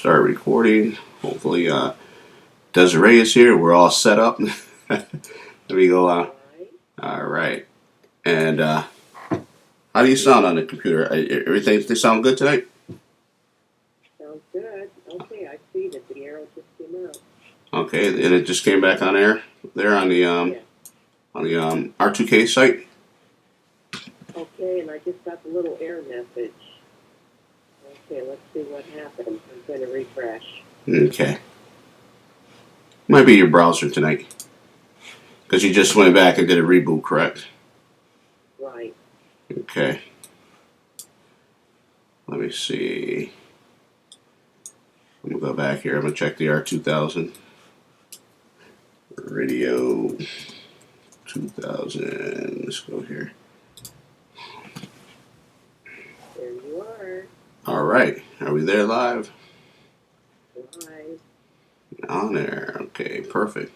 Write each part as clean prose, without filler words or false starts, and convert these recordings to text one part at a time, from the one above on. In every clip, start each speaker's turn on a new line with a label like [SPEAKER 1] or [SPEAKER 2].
[SPEAKER 1] start recording. Hopefully, Desiree is here. We're all set up. There we go. All right. And how do you sound on the computer? Everything they sound good tonight?
[SPEAKER 2] Sounds good. Okay, I see that the arrow just came out.
[SPEAKER 1] Okay, and it just came back on air there on the R2K site.
[SPEAKER 2] Okay, and I just got the little error message. Okay, let's see what happens. I'm going to refresh.
[SPEAKER 1] Okay. Might be your browser tonight. Because you just went back and did a reboot, correct?
[SPEAKER 2] Right.
[SPEAKER 1] Okay. Let me see. I'm going to go back here. I'm going to check the R2000. Radio 2000. Let's go here.
[SPEAKER 2] There you are.
[SPEAKER 1] All right. Are we there live?
[SPEAKER 2] Live.
[SPEAKER 1] On there. Okay, perfect.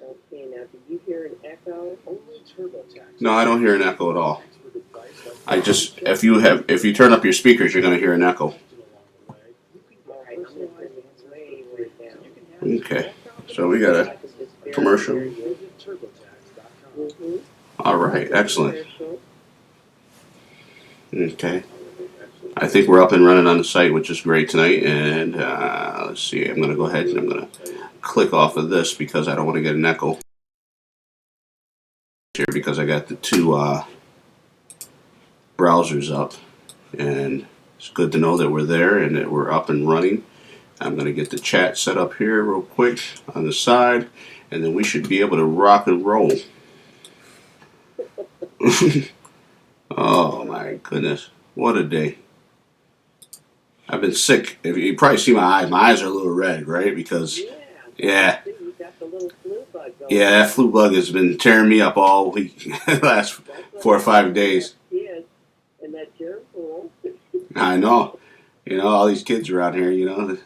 [SPEAKER 2] Okay, now do you hear an echo?
[SPEAKER 1] No, I don't hear an echo at all. I just if you turn up your speakers, you're going to hear an echo.
[SPEAKER 2] All right, I'm going to turn this way down.
[SPEAKER 1] Okay. So we got a commercial.
[SPEAKER 2] Mm-hmm.
[SPEAKER 1] All right. Excellent. Okay. I think we're up and running on the site, which is great tonight. And let's see. I'm going to go ahead and I'm going to click off of this because I don't want to get an echo here because I got the two browsers up, and it's good to know that we're there and that we're up and running. I'm going to get the chat set up here real quick on the side, and then we should be able to rock and roll. Oh my goodness, what a day. I've been sick. If you probably see my eyes are a little red, right? Because yeah,
[SPEAKER 2] You got the little flu bug going.
[SPEAKER 1] yeah, that flu bug has been tearing me up all week, last 4 or 5 days.
[SPEAKER 2] And that germ pool.
[SPEAKER 1] I know. You know, all these kids around here, you know.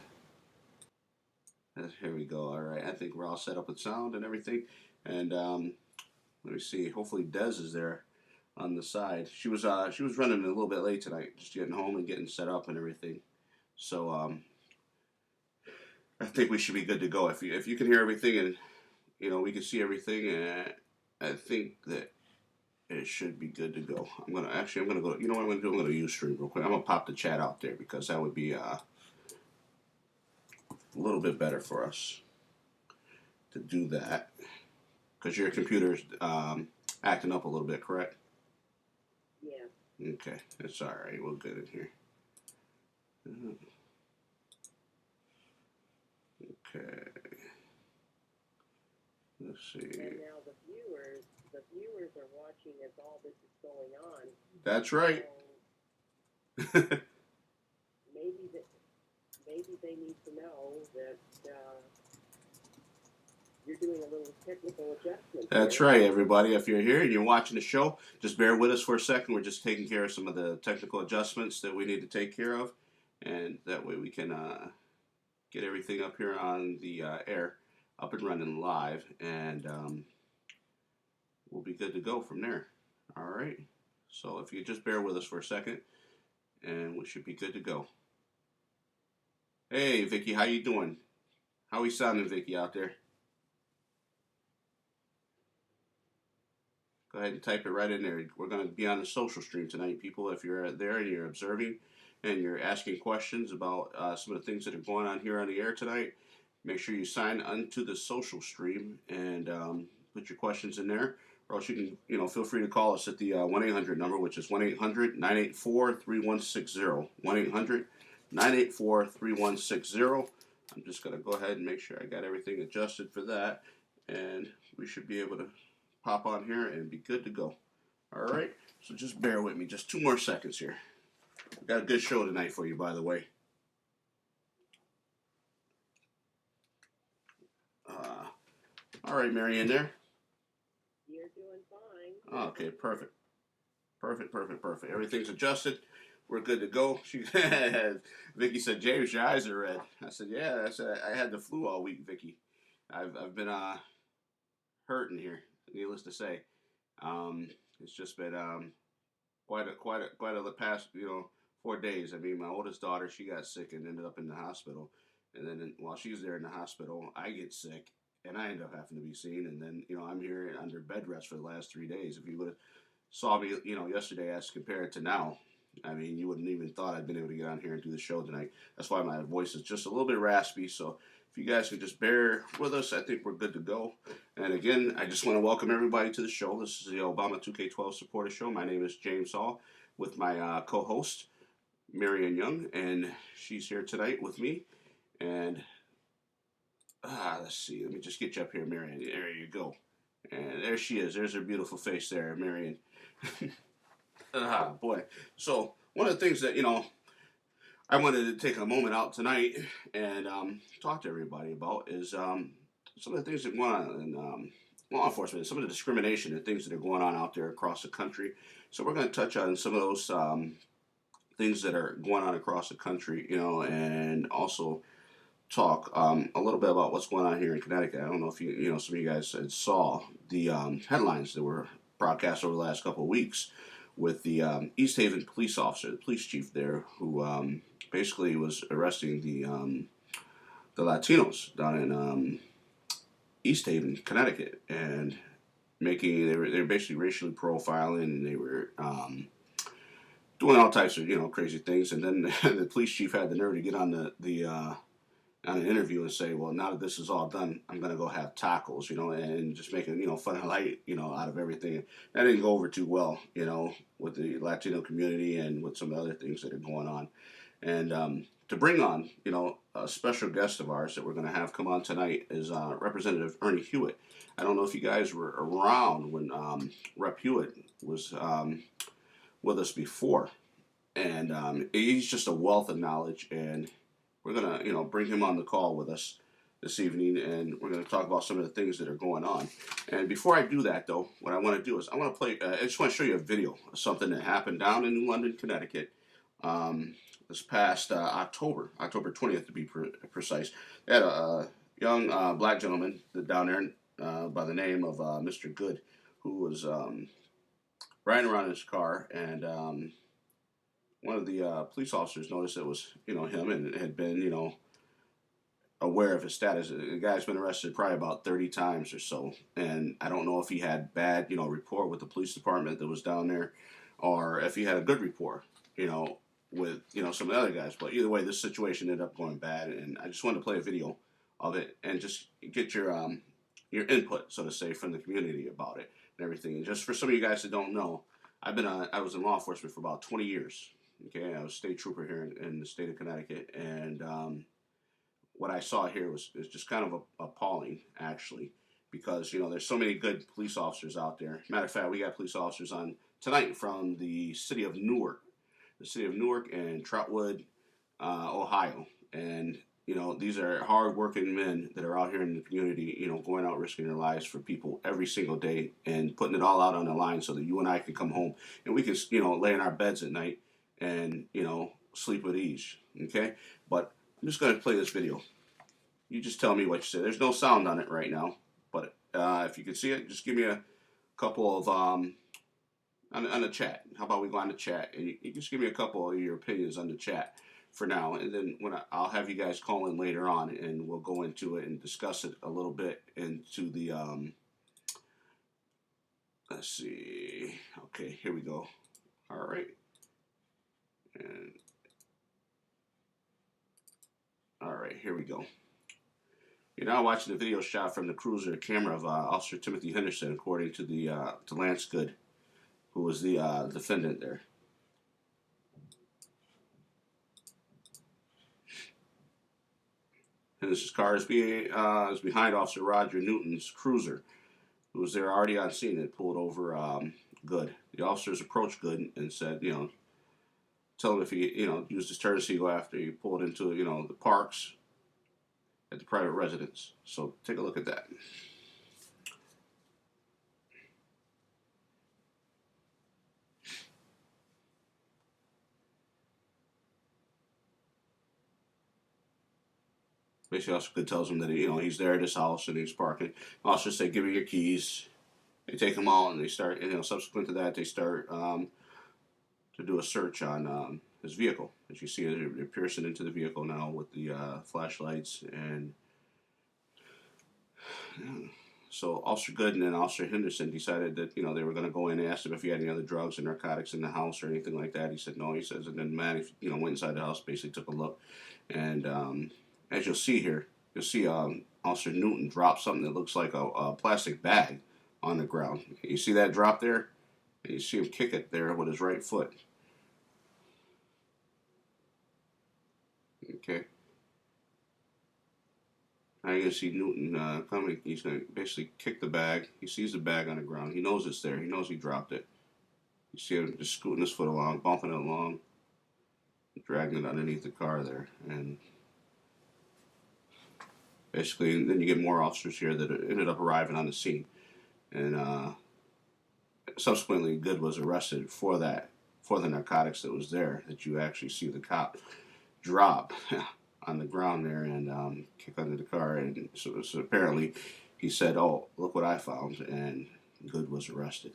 [SPEAKER 1] Here we go. All right. I think we're all set up with sound and everything. And let me see. Hopefully Des is there on the side. She was running a little bit late tonight, just getting home and getting set up and everything. So I think we should be good to go. If you can hear everything and you know we can see everything, and I think that it should be good to go. I'm gonna go. You know what I'm gonna do? I'm gonna Ustream real quick. I'm gonna pop the chat out there because that would be a little bit better for us to do that. Because your computer's acting up a little bit, correct?
[SPEAKER 2] Yeah.
[SPEAKER 1] Okay, that's all right. We're good in here. Okay. Let's see.
[SPEAKER 2] And now the viewers are watching as all this is going on.
[SPEAKER 1] That's right.
[SPEAKER 2] So maybe they need to know that you're doing a little technical adjustment.
[SPEAKER 1] That's right, everybody. If you're here and you're watching the show, just bear with us for a second. We're just taking care of some of the technical adjustments that we need to take care of, and that way we can get everything up here on the air, up and running live, and we'll be good to go from there. All right. So if you just bear with us for a second, and we should be good to go. Hey, Vicky, how you doing? How we sounding, Vicky, out there? Go ahead and type it right in there. We're going to be on the social stream tonight, people. If you're there and you're observing and you're asking questions about some of the things that are going on here on the air tonight, make sure you sign onto the social stream and put your questions in there. Or else you can, feel free to call us at the 1-800 number, which is 1-800-984-3160. 1-800-984-3160. I'm just going to go ahead and make sure I got everything adjusted for that. And we should be able to pop on here and be good to go. All right, so just bear with me, just 2 more seconds here. We got a good show tonight for you, by the way. All right, Marianne, there.
[SPEAKER 2] You're doing fine.
[SPEAKER 1] Okay, perfect. Everything's adjusted. We're good to go. Vicky said, "James, your eyes are red." I said, "Yeah." I said, "I had the flu all week, Vicky. I've been hurting here. Needless to say." It's just been quite a the past 4 days. I mean, my oldest daughter, she got sick and ended up in the hospital. And then while she's there in the hospital, I get sick and I end up having to be seen. And then, I'm here under bed rest for the last 3 days. If you would have saw me, yesterday as compared to now, I mean, you wouldn't even thought I'd been able to get on here and do the show tonight. That's why my voice is just a little bit raspy. So if you guys can just bear with us, I think we're good to go. And again, I just want to welcome everybody to the show. This is the Obama 2K12 Supporter Show. My name is James Hall with my co-host, Marion Young, and she's here tonight with me. And let's see, let me just get you up here, Marion. There you go. And there she is. There's her beautiful face there, Marion. Boy. So one of the things that, I wanted to take a moment out tonight and talk to everybody about is some of the things that go on in law enforcement, some of the discrimination and things that are going on out there across the country. So we're going to touch on some of those things that are going on across the country, and also talk a little bit about what's going on here in Connecticut. I don't know if some of you guys saw the headlines that were broadcast over the last couple of weeks with the East Haven police officer, the police chief there, who basically was arresting the Latinos down in East Haven, Connecticut, and they were basically racially profiling, and they were doing all types of crazy things. And then the police chief had the nerve to get on on an interview and say, well, now that this is all done, I'm going to go have tacos, and just making, fun and light, out of everything. That didn't go over too well, with the Latino community and with some other things that are going on. And to bring on, a special guest of ours that we're going to have come on tonight is Representative Ernest Hewett. I don't know if you guys were around when Rep Hewett was with us before. And he's just a wealth of knowledge, and we're going to, bring him on the call with us this evening, and we're going to talk about some of the things that are going on. And before I do that, though, what I want to do is I want to play, I just want to show you a video of something that happened down in New London, Connecticut, this past October 20th to be precise. They had a young black gentleman down there by the name of Mr. Good, who was riding around in his car, and one of the police officers noticed it was, him, and had been, aware of his status. The guy's been arrested probably about 30 times or so, and I don't know if he had bad, rapport with the police department that was down there, or if he had a good rapport, with, some of the other guys. But either way, this situation ended up going bad, and I just wanted to play a video of it and just get your input, so to say, from the community about it and everything. And just for some of you guys that don't know, I was in law enforcement for about 20 years. Okay, I was a state trooper here in the state of Connecticut, and what I saw here was just kind of appalling, actually, because there's so many good police officers out there. Matter of fact, we got police officers on tonight from the city of Newark and Trotwood, Ohio, and these are hard-working men that are out here in the community, going out risking their lives for people every single day and putting it all out on the line so that you and I can come home and we can, lay in our beds at night and, sleep with ease, okay? But I'm just going to play this video. You just tell me what you say. There's no sound on it right now, but if you can see it, just give me a couple of, on the chat. How about we go on the chat, and you just give me a couple of your opinions on the chat for now, and then I'll have you guys call in later on, and we'll go into it and discuss it a little bit into the, let's see, okay, here we go. All right. And all right, here we go. You're now watching the video shot from the cruiser camera of Officer Timothy Henderson, according to the to Lance Good, who was the defendant there. Henderson's car is behind Officer Roger Newton's cruiser, who was there already on scene and pulled over Good. The officers approached Good and said, tell him if he, used his courtesy to go after. He pulled into, the parks at the private residence. So take a look at that. Basically, Officer Good tells him that he's there at his house and he's parking. Officers say, "Give me your keys." They take them all and they start. Subsequent to that, they start to do a search on his vehicle. As you see, they're piercing into the vehicle now with the flashlights. And so Officer Gooden and Officer Henderson decided that, you know, they were going to go in and ask him if he had any other drugs or narcotics in the house or anything like that. He said no. He says, and then man, you know, went inside the house, basically took a look, and as you'll see here, you'll see Officer Newton drop something that looks like a plastic bag on the ground. You see that drop there? And you see him kick it there with his right foot. Okay. Now you're going to see Newton coming. He's going to basically kick the bag. He sees the bag on the ground. He knows it's there. He knows he dropped it. You see him just scooting his foot along, bumping it along, dragging it underneath the car there. And basically, then you get more officers here that ended up arriving on the scene. And subsequently, Good was arrested for that, for the narcotics that was there, that you actually see the cop drop on the ground there and kick under the car. And so apparently he said, "Oh, look what I found," and Good was arrested.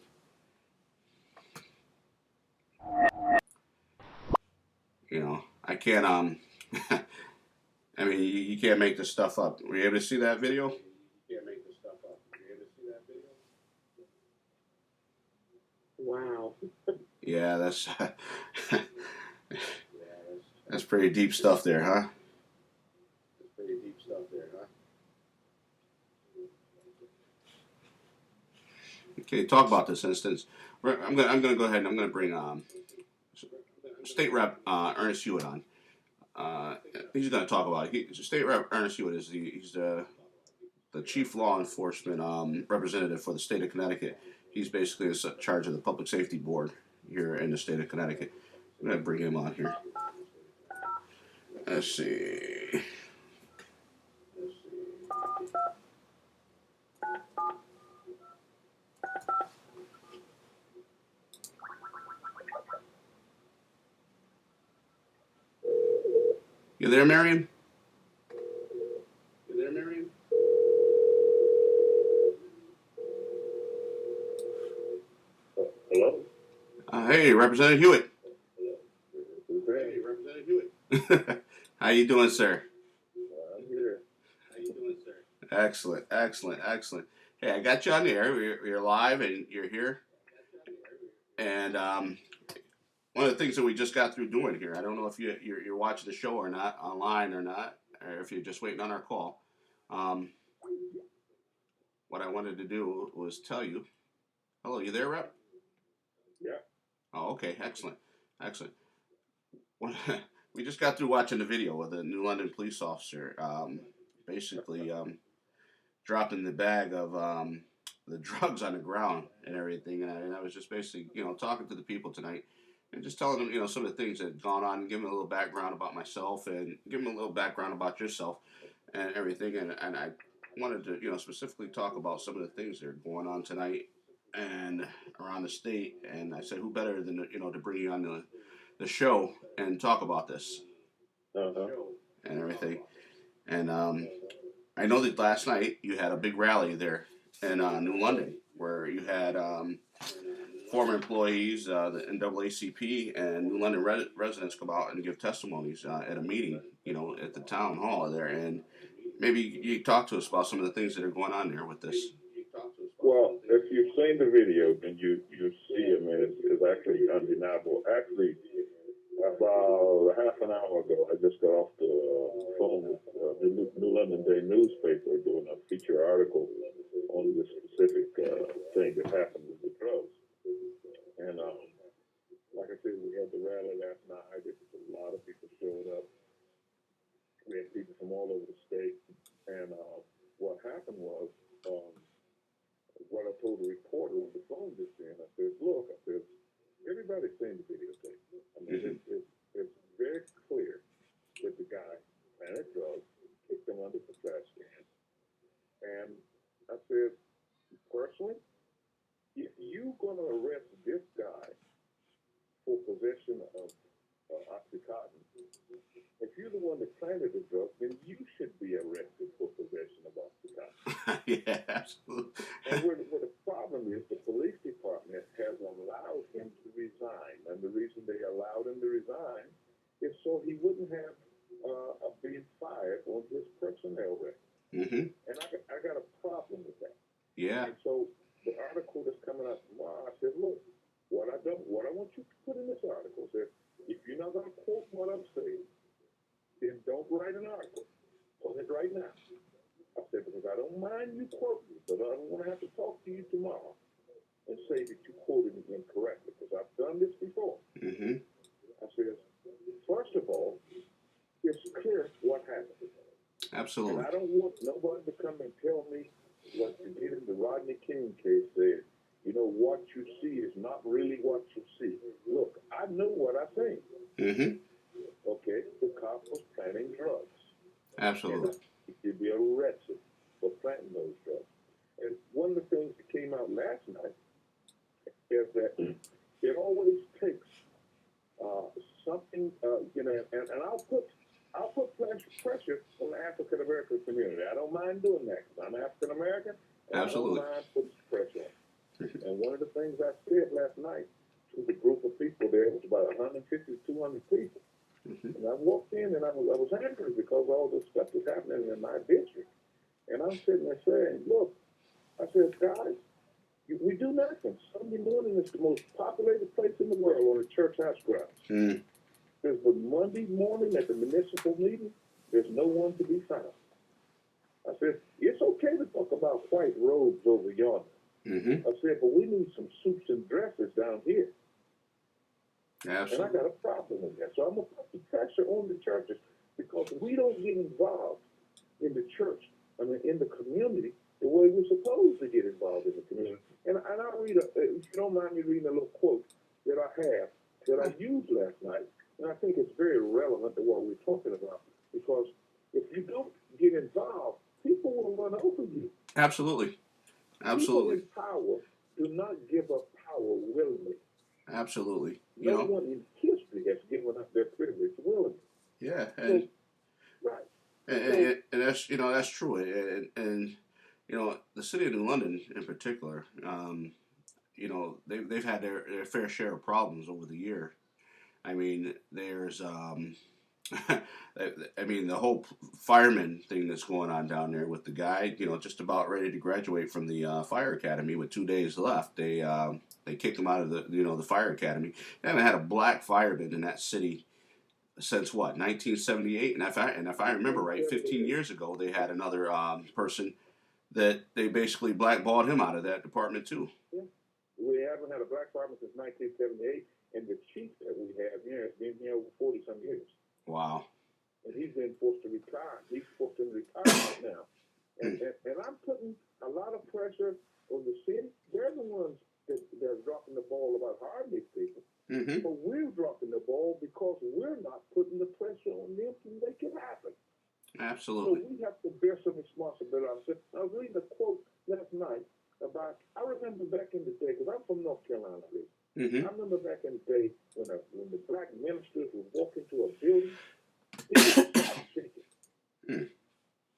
[SPEAKER 1] You know, I can't I mean, you can't make this stuff up. Were you able to see that video? You can't make this stuff up. Were you able to see that video?
[SPEAKER 2] Wow.
[SPEAKER 1] Yeah, that's pretty deep stuff there, huh? That's pretty deep stuff there, huh? Okay, talk about this instance. I'm gonna go ahead and I'm gonna bring State Rep Ernest Hewett on. He's going to talk about it. State Rep Ernest Hewett is he's the chief law enforcement representative for the state of Connecticut. He's basically in charge of the public safety board here in the state of Connecticut. I'm going to bring him on here. Let's see. You there, Marion? You there, Marion?
[SPEAKER 3] Hello?
[SPEAKER 1] Hey, Representative Hewitt.
[SPEAKER 3] Hey, Representative Hewett.
[SPEAKER 1] How you doing, sir?
[SPEAKER 3] I'm here.
[SPEAKER 1] How you doing, sir? Excellent, excellent, excellent. Hey, I got you on the air. You're live and you're here. And one of the things that we just got through doing here, I don't know if you're watching the show or not, online or not, or if you're just waiting on our call. What I wanted to do was tell you. Hello, you there, Rep?
[SPEAKER 3] Yeah.
[SPEAKER 1] Oh, okay, excellent, excellent. We just got through watching the video of the New London police officer, basically dropping the bag of the drugs on the ground and everything, and I was just basically, you know, talking to the people tonight and just telling them, you know, some of the things that had gone on, and giving them a little background about myself and giving them a little background about yourself and everything, and I wanted to, you know, specifically talk about some of the things that are going on tonight and around the state, and I said, who better than, you know, to bring you on the show and talk about this and everything. And I know that last night you had a big rally there in New London where you had former employees, the NAACP and New London residents come out and give testimonies at a meeting, you know, at the town hall there. And maybe you talk to us about some of the things that are going on there with this.
[SPEAKER 3] Well, if you've seen the video, then you see him, and it's actually undeniable. Actually, about half an hour ago, I just got off the phone with the New London Day newspaper doing a feature article on the specific thing that happened with the drugs. And like I said, we had the rally last night. A lot of people showed up. We had people from all over the state. And what happened was, what I told the reporter on the phone just then, I said, look, everybody's seen the videotape. I mean, it's very clear that the guy planted drugs, kicked them under the trash can. And I said, personally, if you're going to arrest this guy for possession of Oxycontin, if you're the one that planted the drugs, then you should be arrested for possession of Oxycontin.
[SPEAKER 1] Yeah, absolutely.
[SPEAKER 3] And where the problem is, the police department has allowed him to resign. And the reason they allowed him to resign so he wouldn't have being fired on his personnel record.
[SPEAKER 1] Mm-hmm.
[SPEAKER 3] And I got a problem with that.
[SPEAKER 1] Yeah.
[SPEAKER 3] And so the article that's coming out tomorrow, I said, look, what I want you to put in this article is, if you're not going to quote what I'm saying, then don't write an article. Put it right now. I said, because I don't mind you quoting me, but I don't want to have to talk to you tomorrow and say that you quoted me incorrectly, because I've done this before.
[SPEAKER 1] Mm-hmm.
[SPEAKER 3] I said, first of all, it's clear what happened.
[SPEAKER 1] Absolutely.
[SPEAKER 3] And I don't want nobody to come and tell me what you did in the Rodney King case said. You know, what you see is not really what you see. Look, I know what I think.
[SPEAKER 1] Mm-hmm.
[SPEAKER 3] Okay, the cop was planting drugs.
[SPEAKER 1] Absolutely.
[SPEAKER 3] And he could be arrested for planting those drugs. And one of the things that came out last night is that it always takes something, you know, and I'll put pressure on the African American community. I don't mind doing that because I'm African American.
[SPEAKER 1] Absolutely.
[SPEAKER 3] I don't mind putting pressure on. And one of the things I said last night to the group of people there, it was about 150 to 200 people.
[SPEAKER 1] Mm-hmm.
[SPEAKER 3] And I walked in and I was angry because all this stuff was happening in my district. And I'm sitting there saying, look, I said, guys, we do nothing. Sunday morning is the most populated place in the world on the church house grounds.
[SPEAKER 1] Mm.
[SPEAKER 3] There's the Monday morning at the municipal meeting, there's no one to be found. I said, it's okay to talk about white robes over yonder.
[SPEAKER 1] Mm-hmm.
[SPEAKER 3] I said, but we need some suits and dresses down here.
[SPEAKER 1] Absolutely.
[SPEAKER 3] And I got a problem with that. So I'm going to put the pressure on the churches because we don't get involved in the church, in the community, the way we're supposed to get involved in the community. And I'll read, if you don't mind me reading a little quote that I have, that I used last night, and I think it's very relevant to what we're talking about, because if you don't get involved, people will run over you.
[SPEAKER 1] Absolutely. Absolutely.
[SPEAKER 3] People in power do not give up power willingly.
[SPEAKER 1] Absolutely.
[SPEAKER 3] No one in history has given up their privilege willingly.
[SPEAKER 1] Yeah. And,
[SPEAKER 3] so, right.
[SPEAKER 1] And that's, that's true. And the city of New London in particular, they've had their fair share of problems over the year. I mean, there's, the whole fireman thing that's going on down there with the guy, just about ready to graduate from the fire academy with 2 days left. They kicked him out of the fire academy. They haven't had a black fireman in that city since what, 1978? And if I remember right, 15 years ago they had another person that they basically blackballed him out of that department too.
[SPEAKER 3] Yeah. We haven't had a black fireman since 1978, and the chief that we have here has been here over 40-some years.
[SPEAKER 1] Wow.
[SPEAKER 3] And he's been forced to retire. He's forced to retire right now. And I'm putting a lot of pressure on the city. They're the ones that are dropping the ball about hiring these people.
[SPEAKER 1] Mm-hmm.
[SPEAKER 3] But we're dropping the ball because we're not putting the pressure on them to make it happen.
[SPEAKER 1] Absolutely.
[SPEAKER 3] So we have to bear some responsibility. I was reading a quote last night about, I remember back in the day, because I'm from North Carolina,
[SPEAKER 1] mm-hmm.
[SPEAKER 3] I remember back in the day when the black ministers would walk into a building, they would start shaking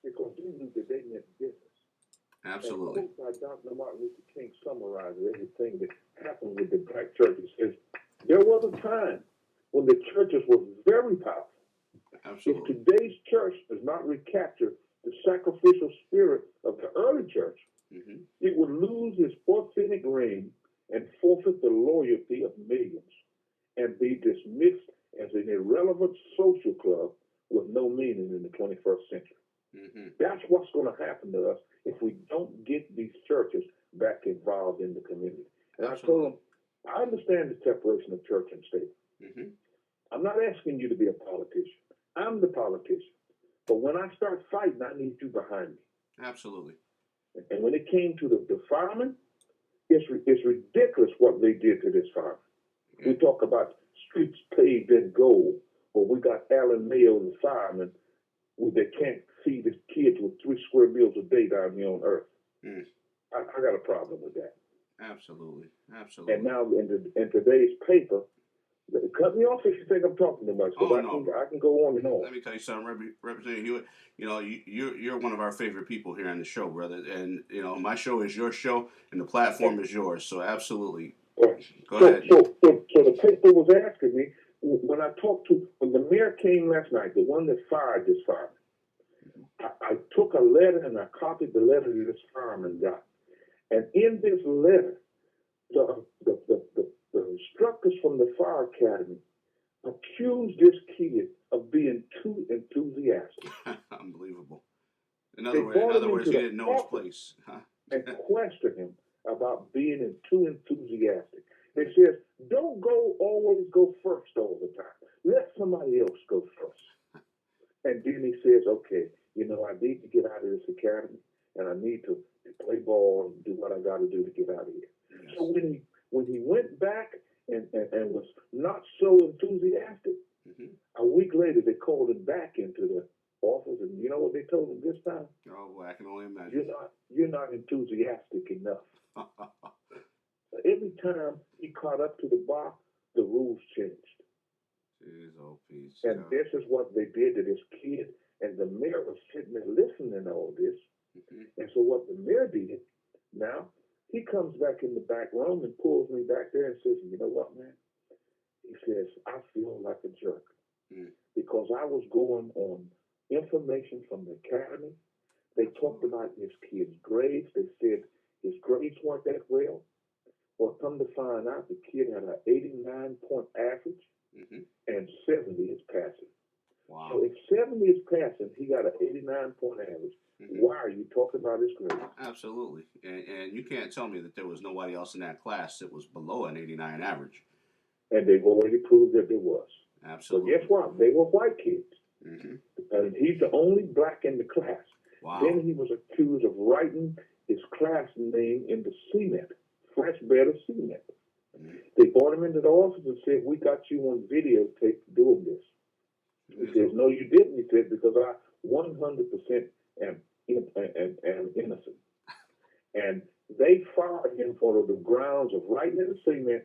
[SPEAKER 3] because they knew that they meant business.
[SPEAKER 1] Absolutely.
[SPEAKER 3] And quote by Dr. Martin Luther King summarizes everything that happened with the black churches. Says, there was a time when the churches were very powerful.
[SPEAKER 1] Absolutely.
[SPEAKER 3] If today's church does not recapture the sacrificial spirit of the early church,
[SPEAKER 1] mm-hmm.
[SPEAKER 3] it would lose its authentic reign and forfeit the loyalty of millions and be dismissed as an irrelevant social club with no meaning in the 21st century.
[SPEAKER 1] Mm-hmm.
[SPEAKER 3] That's what's going to happen to us if we don't get these churches back involved in the community. And
[SPEAKER 1] Absolutely.
[SPEAKER 3] I told them, I understand the separation of church and state.
[SPEAKER 1] Mm-hmm.
[SPEAKER 3] I'm not asking you to be a politician. I'm the politician. But when I start fighting, I need you behind me.
[SPEAKER 1] Absolutely.
[SPEAKER 3] And when it came to the firemen, it's ridiculous what they did to this fireman. We talk about streets paved in gold, but we got Alan Mayo, the fireman, that can't feed his kids with 3 square meals a day down here on Earth.
[SPEAKER 1] Mm.
[SPEAKER 3] I got a problem with that.
[SPEAKER 1] Absolutely. Absolutely.
[SPEAKER 3] And now in today's paper, cut me off if you think I'm talking too much.
[SPEAKER 1] Oh,
[SPEAKER 3] I can go on and on.
[SPEAKER 1] Let me tell you something, Representative Hewett. You're one of our favorite people here on the show, brother. And my show is your show, and the platform is yours. So absolutely,
[SPEAKER 3] Right.
[SPEAKER 1] Go ahead.
[SPEAKER 3] So the paper was asking me, when when the mayor came last night, the one that fired this fireman, I took a letter and I copied the letter that this fireman got. And in this letter, the instructors from the fire academy accused this kid of being too enthusiastic.
[SPEAKER 1] Unbelievable.
[SPEAKER 3] They
[SPEAKER 1] In other
[SPEAKER 3] brought him
[SPEAKER 1] words, he
[SPEAKER 3] into
[SPEAKER 1] didn't
[SPEAKER 3] the
[SPEAKER 1] know his
[SPEAKER 3] office
[SPEAKER 1] place. Huh?
[SPEAKER 3] and questioned him about being too enthusiastic. They said, don't always go first all the time. Let somebody else go first. And then he says, okay, I need to get out of this academy and I need to play ball and do what I got to do to get out of here. Yes. So when he went back and was not so enthusiastic, a week later they called him back into the office, and you know what they told him this time?
[SPEAKER 1] Oh, boy, I can only imagine.
[SPEAKER 3] You're not enthusiastic enough. Every time he caught up to the bar, the rules changed.
[SPEAKER 1] Jeez, oh, peace.
[SPEAKER 3] And this is what they did to this kid, and the mayor was sitting there listening to all this. And so what the mayor did, now, he comes back in the back room and pulls me back there and says, you know what, man? He says, I feel like a jerk because I was going on information from the academy. They talked about this kid's grades. They said his grades weren't that well. Well, come to find out, the kid had an 89-point average and 70 is passing.
[SPEAKER 1] Wow.
[SPEAKER 3] So if 70 is passing, he got an 89-point average. Why are you talking about his grades?
[SPEAKER 1] Absolutely. And you can't tell me that there was nobody else in that class that was below an 89 average.
[SPEAKER 3] And they've already proved that there was.
[SPEAKER 1] Absolutely.
[SPEAKER 3] But guess what? They were white kids. And he's the only black in the class.
[SPEAKER 1] Wow.
[SPEAKER 3] Then he was accused of writing his class name in the cement, fresh bed of cement. They brought him into the office and said, we got you on videotape doing this. He says, no, you didn't. He said, because I 100% am innocent. And they fired him for the grounds of writing in the cement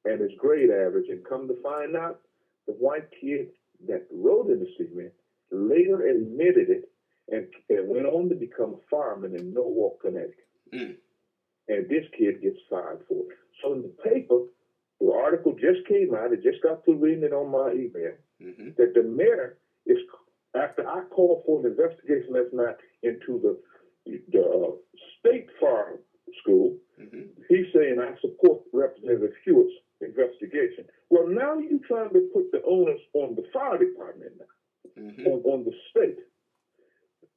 [SPEAKER 3] and his grade average. And come to find out, the white kid that wrote in the cement later admitted it and went on to become a fireman in Norwalk, Connecticut. And this kid gets fired for it. So in the paper, the article just came out. I just got through reading it on my email. That the mayor is, after I called for an investigation last night into the state fire school, he's saying I support Representative Hewett's investigation. Well, now you're trying to put the onus on the fire department now, on the state.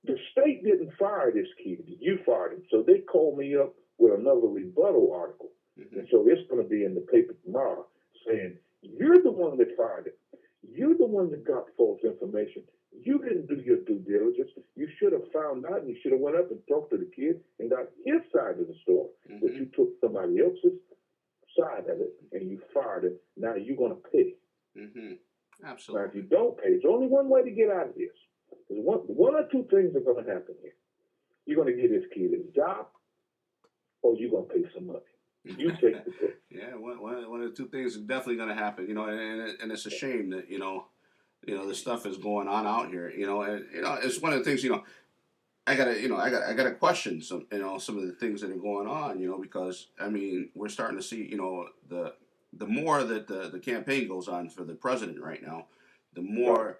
[SPEAKER 3] The state didn't fire this kid. You fired him. So they called me up with another rebuttal article. And so it's going to be in the paper tomorrow saying, you're the one that fired him. You're the one that got false information. You didn't do your due diligence. You should have found out and you should have went up and talked to the kid and got his side of the story. But you took somebody else's side of it and you fired him. Now you're going to pay.
[SPEAKER 1] Absolutely.
[SPEAKER 3] Now, if you don't pay, there's only one way to get out of this. There's one or two things are going to happen here. You're going to get this kid his job or you're going to pay some money. You take the pick.
[SPEAKER 1] Yeah, one of the two things is definitely going to happen, and it's a shame that, this stuff is going on out here, and, it's one of the things, I gotta question some of the things that are going on, because, I mean, we're starting to see, the more that the campaign goes on for the president right now, the more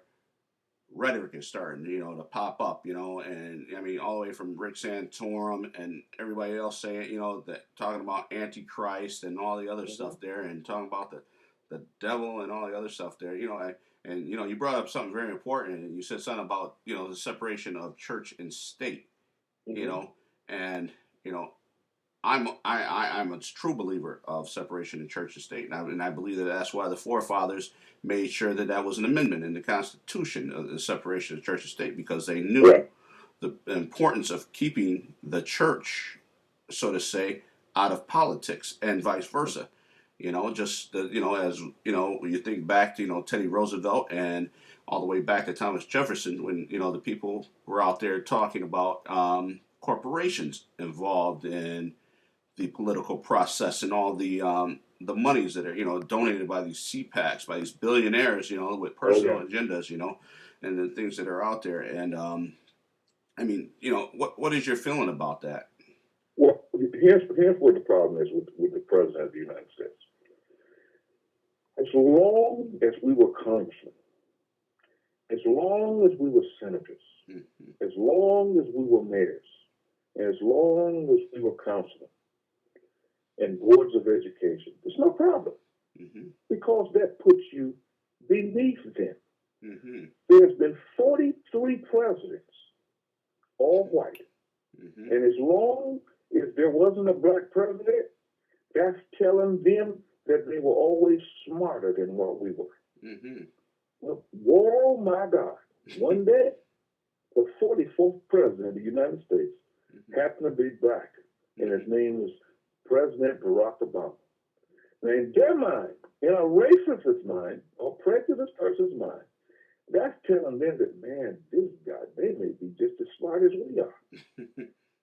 [SPEAKER 1] rhetoric is starting, to pop up, and I mean, all the way from Rick Santorum and everybody else saying, that talking about Antichrist and all the other stuff there, and talking about the devil and all the other stuff there, you brought up something very important, and you said something about, the separation of church and state, and, I'm a true believer of separation of church and state, and I believe that that's why the forefathers made sure that was an amendment in the Constitution of the separation of church and state, because they knew the importance of keeping the church, so to say, out of politics and vice versa. As when you think back to Teddy Roosevelt and all the way back to Thomas Jefferson, when the people were out there talking about corporations involved in the political process and all the monies that are donated by these CPACs, by these billionaires, with personal agendas, and the things that are out there. And I mean, what is your feeling about that?
[SPEAKER 3] Well, here's what the problem is with the president of the United States. As long as we were congressmen, as long as we were senators,
[SPEAKER 1] Mm-hmm.
[SPEAKER 3] as long as we were mayors, and as long as we were councilmen and boards of education, it's no problem
[SPEAKER 1] Mm-hmm.
[SPEAKER 3] because that puts you beneath them.
[SPEAKER 1] Mm-hmm.
[SPEAKER 3] There's been 43 presidents, all white,
[SPEAKER 1] Mm-hmm.
[SPEAKER 3] and as long as there wasn't a black president, that's telling them that they were always smarter than what we were.
[SPEAKER 1] Mm-hmm.
[SPEAKER 3] Well, oh my God. One day, the 44th president of the United States happened to be black, and his name was President Barack Obama. Now, in their mind, in a racist mind or prejudiced person's mind, that's telling them that, man, this guy, they may be just as smart as we are.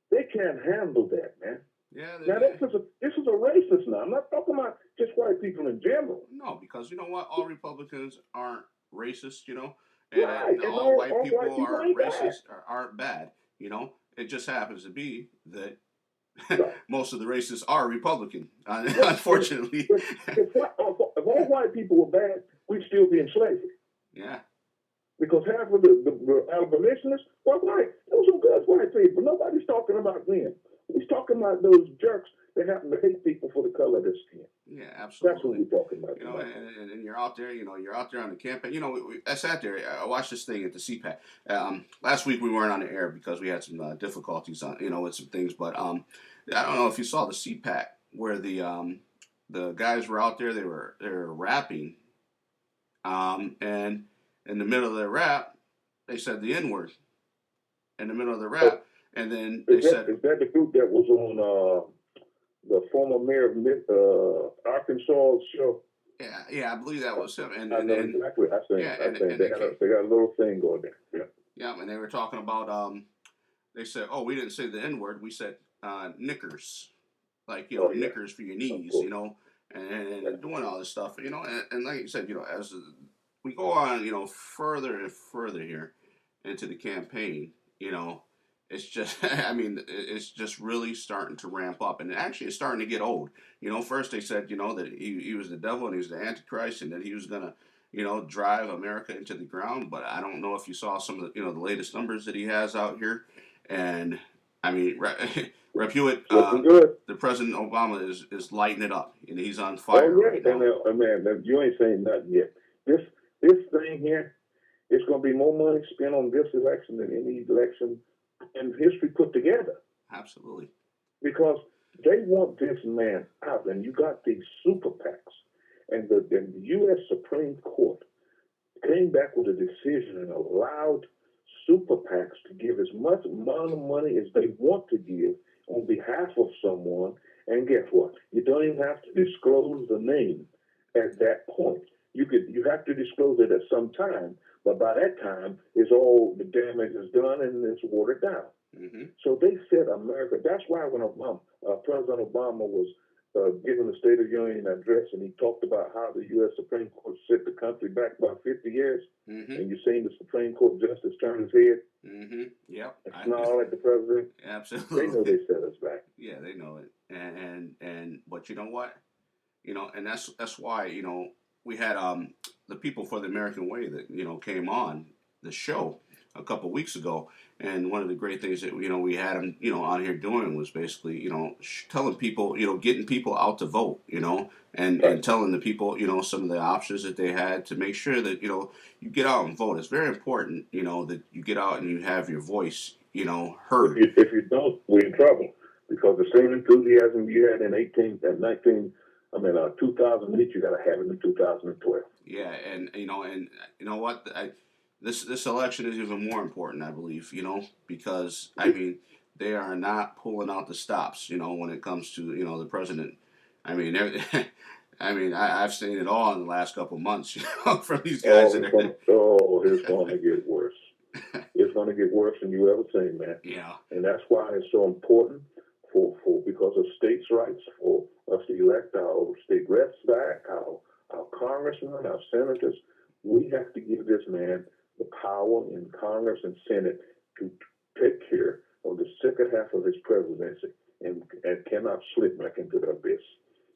[SPEAKER 3] They can't handle that, man.
[SPEAKER 1] Yeah.
[SPEAKER 3] Now, this is a racist now. I'm not talking about just white people in general.
[SPEAKER 1] No, because you know what? All Republicans aren't racist, you know,
[SPEAKER 3] Right.
[SPEAKER 1] and
[SPEAKER 3] And
[SPEAKER 1] all white
[SPEAKER 3] all
[SPEAKER 1] people
[SPEAKER 3] white people
[SPEAKER 1] are
[SPEAKER 3] ain't bad.
[SPEAKER 1] racist or aren't bad, you know. It just happens to be that
[SPEAKER 3] Right.
[SPEAKER 1] most of the racists are Republican,
[SPEAKER 3] Right.
[SPEAKER 1] unfortunately.
[SPEAKER 3] If all white people were bad, we'd still be in slavery.
[SPEAKER 1] Yeah.
[SPEAKER 3] Because half of the abolitionists were white. Those are good white people. Nobody's talking about them. He's talking about those jerks that happen to hate people for the color of their skin.
[SPEAKER 1] Yeah,
[SPEAKER 3] That's what
[SPEAKER 1] absolutely.
[SPEAKER 3] we're talking about.
[SPEAKER 1] You know, and you're out there, you know, you're out there on the campaign. You know, I sat there, I watched this thing at the CPAC. Last week we weren't on the air because we had some difficulties on, you know, with some things. But I don't know if you saw the CPAC where the guys were out there. They were rapping, and in the middle of their rap, they said the N word in the middle of the rap, and then they said,
[SPEAKER 3] is that the group that was on the former mayor of Arkansas show?
[SPEAKER 1] yeah, I believe that was him. And
[SPEAKER 3] I know
[SPEAKER 1] then
[SPEAKER 3] exactly. I think they got a little thing going there. Yeah.
[SPEAKER 1] Yeah, and they were talking about they said, oh, we didn't say the N word, we said knickers, like, you know,
[SPEAKER 3] Oh, yeah.
[SPEAKER 1] knickers for your knees, you know, and doing all this stuff, you know, and like you said, you know, as we go on, you know, further and further here into the campaign, you know, it's just, I mean, it's just really starting to ramp up, and actually it's starting to get old. You know, first they said, you know, that he was the devil and he was the Antichrist, and that he was gonna, you know, drive America into the ground. But I don't know if you saw some of the, you know, the latest numbers that he has out here, and I mean, Rep Hewitt,
[SPEAKER 3] Looking good.
[SPEAKER 1] the President Obama is lighting it up, and he's on
[SPEAKER 3] Oh
[SPEAKER 1] fire
[SPEAKER 3] yeah,
[SPEAKER 1] right now.
[SPEAKER 3] and man, you ain't saying nothing yet. This thing here, it's going to be more money spent on this election than any election in history put together.
[SPEAKER 1] Absolutely.
[SPEAKER 3] Because they want this man out, and you got these super PACs, and the U.S. Supreme Court came back with a decision and allowed super PACs to give as much amount of money as they want to give on behalf of someone. And guess what? You don't even have to disclose the name at that point. You have to disclose it at some time, but by that time, it's all the damage is done and it's watered down.
[SPEAKER 1] Mm-hmm.
[SPEAKER 3] So they said America. That's why when President Obama was giving the State of the Union address, and he talked about how the U.S. Supreme Court set the country back about 50 years,
[SPEAKER 1] Mm-hmm.
[SPEAKER 3] and you've seen the Supreme Court justice turn his head
[SPEAKER 1] Mm-hmm. Yep.
[SPEAKER 3] and snarl at the president.
[SPEAKER 1] Absolutely.
[SPEAKER 3] They know they set us back.
[SPEAKER 1] Yeah, they know it, and but you know what, you know, and that's why, you know, we had the People for the American Way that, you know, came on the show a couple weeks ago, and one of the great things that, you know, we had them, you know, on here doing was basically, you know, telling people, you know, getting people out to vote, you know, and telling the people, you know, some of the options that they had to make sure that, you know, you get out and vote. It's very important, you know, that you get out and you have your voice, you know, heard.
[SPEAKER 3] If you don't, we're in trouble, because the same enthusiasm you had in 2008, you got to have it in 2012.
[SPEAKER 1] Yeah, and you know what, this election is even more important, I believe, you know, because I mean, they are not pulling out the stops, you know, when it comes to, you know, the president. I mean, I've seen it all in the last couple of months, you know, from these guys.
[SPEAKER 3] It's going to get worse. It's going to get worse than you ever seen, man.
[SPEAKER 1] Yeah.
[SPEAKER 3] And that's why it's so important because of states' rights, for us to elect our state reps back, our congressmen, our senators. We have to give this man the power in Congress and Senate to take care of the second half of his presidency and cannot slip back into the abyss.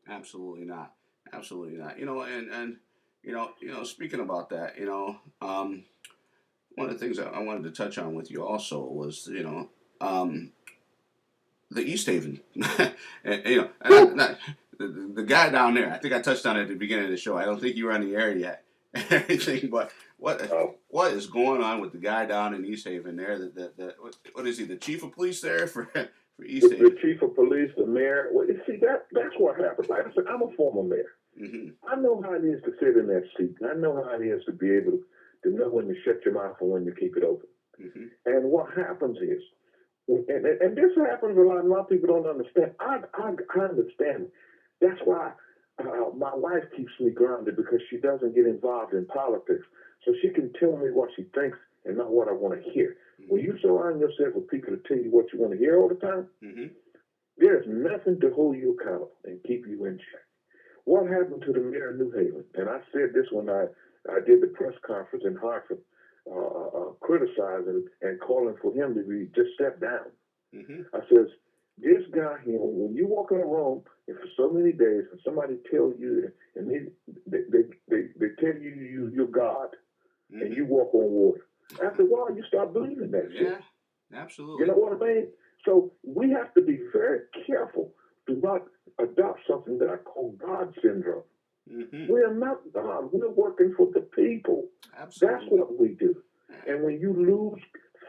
[SPEAKER 1] Absolutely not. Absolutely not. You know, and Speaking about that, one of the things I wanted to touch on with you also was, the East Haven, and not, the guy down there. I think I touched on it at the beginning of the show. I don't think you were on the air yet, everything. But what is going on with the guy down in East Haven there? What is he? The chief of police there for East Haven?
[SPEAKER 3] The chief of police, the mayor. Well, you see, that's what happens. Like I said, I'm a former mayor.
[SPEAKER 1] Mm-hmm.
[SPEAKER 3] I know how it is to sit in that seat. I know how it is to be able to know when to shut your mouth and when to keep it open.
[SPEAKER 1] Mm-hmm.
[SPEAKER 3] And what happens is, and this happens a lot of people don't understand. I understand. That's why my wife keeps me grounded, because she doesn't get involved in politics. So she can tell me what she thinks and not what I want to hear. Mm-hmm. When you surround yourself with people to tell you what you want to hear all the time, mm-hmm. there's nothing to hold you accountable and keep you in check. What happened to the mayor of New Haven? And I said this when I did the press conference in Hartford, criticizing and calling for him to be just step down. Mm-hmm. I says, this guy here, when you walk in a room and for so many days, and somebody tells you, and they tell you you're God, mm-hmm. and you walk on water. After a while, you start believing that shit.
[SPEAKER 1] Yeah, absolutely.
[SPEAKER 3] You know what I mean? So we have to be very careful to not adopt something that I call God syndrome. Mm-hmm. We are not God. We're working for the people. Absolutely. That's what we do. And when you lose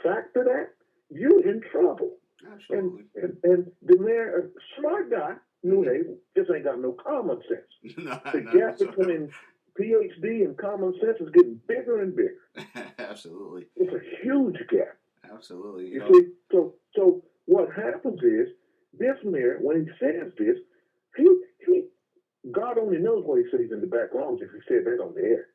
[SPEAKER 3] fact to that, you're in trouble. Absolutely. And the mayor, smart guy, New Haven, just ain't got no common sense. The gap between PhD and common sense is getting bigger and bigger. Absolutely. It's a huge gap. Absolutely. You see, so what happens is, this mayor, when he says this, he God only knows what he says in the back rooms if he said that on the air.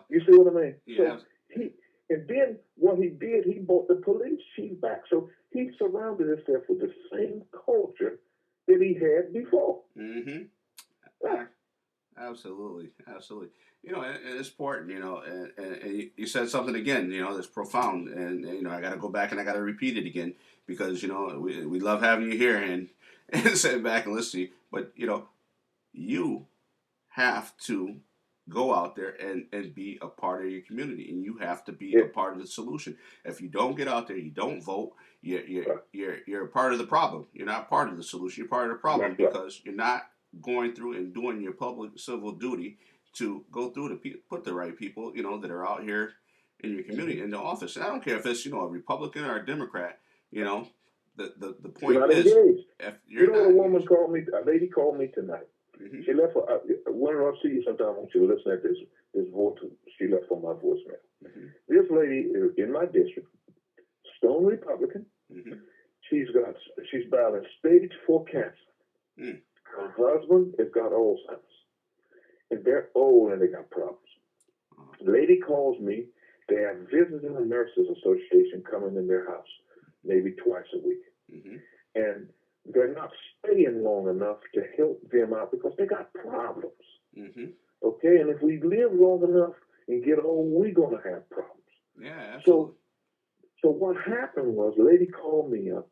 [SPEAKER 3] You see what I mean? Yeah. So and then what he did, he brought the police chief back. So he surrounded himself with the same culture that he had before. Mm-hmm. Yeah. Absolutely. And it's important, and you said something again, that's profound, and, I got to go back and I got to repeat it again, because, we love having you here and sit back and listen to you, but, you have to go out there and be a part of your community, and you have to be a part of the solution. If you don't get out there, you don't vote, you're a part of the problem. You're not part of the solution. You're part of the problem, because you're not going through and doing your public civil duty to go through to put the right people, that are out here in your community in the office. And I don't care if it's, a Republican or a Democrat, the point is, if you're not, a woman called me, a lady called me tonight. Mm-hmm. She left when I see you sometime, I want you to listen to this voice she left on my voicemail. Mm-hmm. This lady is in my district, stone Republican. Mm-hmm. She's battling stage 4 cancer. Mm. Her husband has got Alzheimer's, and they're old and they got problems. The lady calls me. They have Visiting the Nurses Association coming in their house, maybe twice a week. Mm-hmm. And they're not staying long enough to help them out because they got problems. Mm-hmm. Okay, and if we live long enough and get old, we're going to have problems. Yeah, absolutely. So what happened was, the lady called me up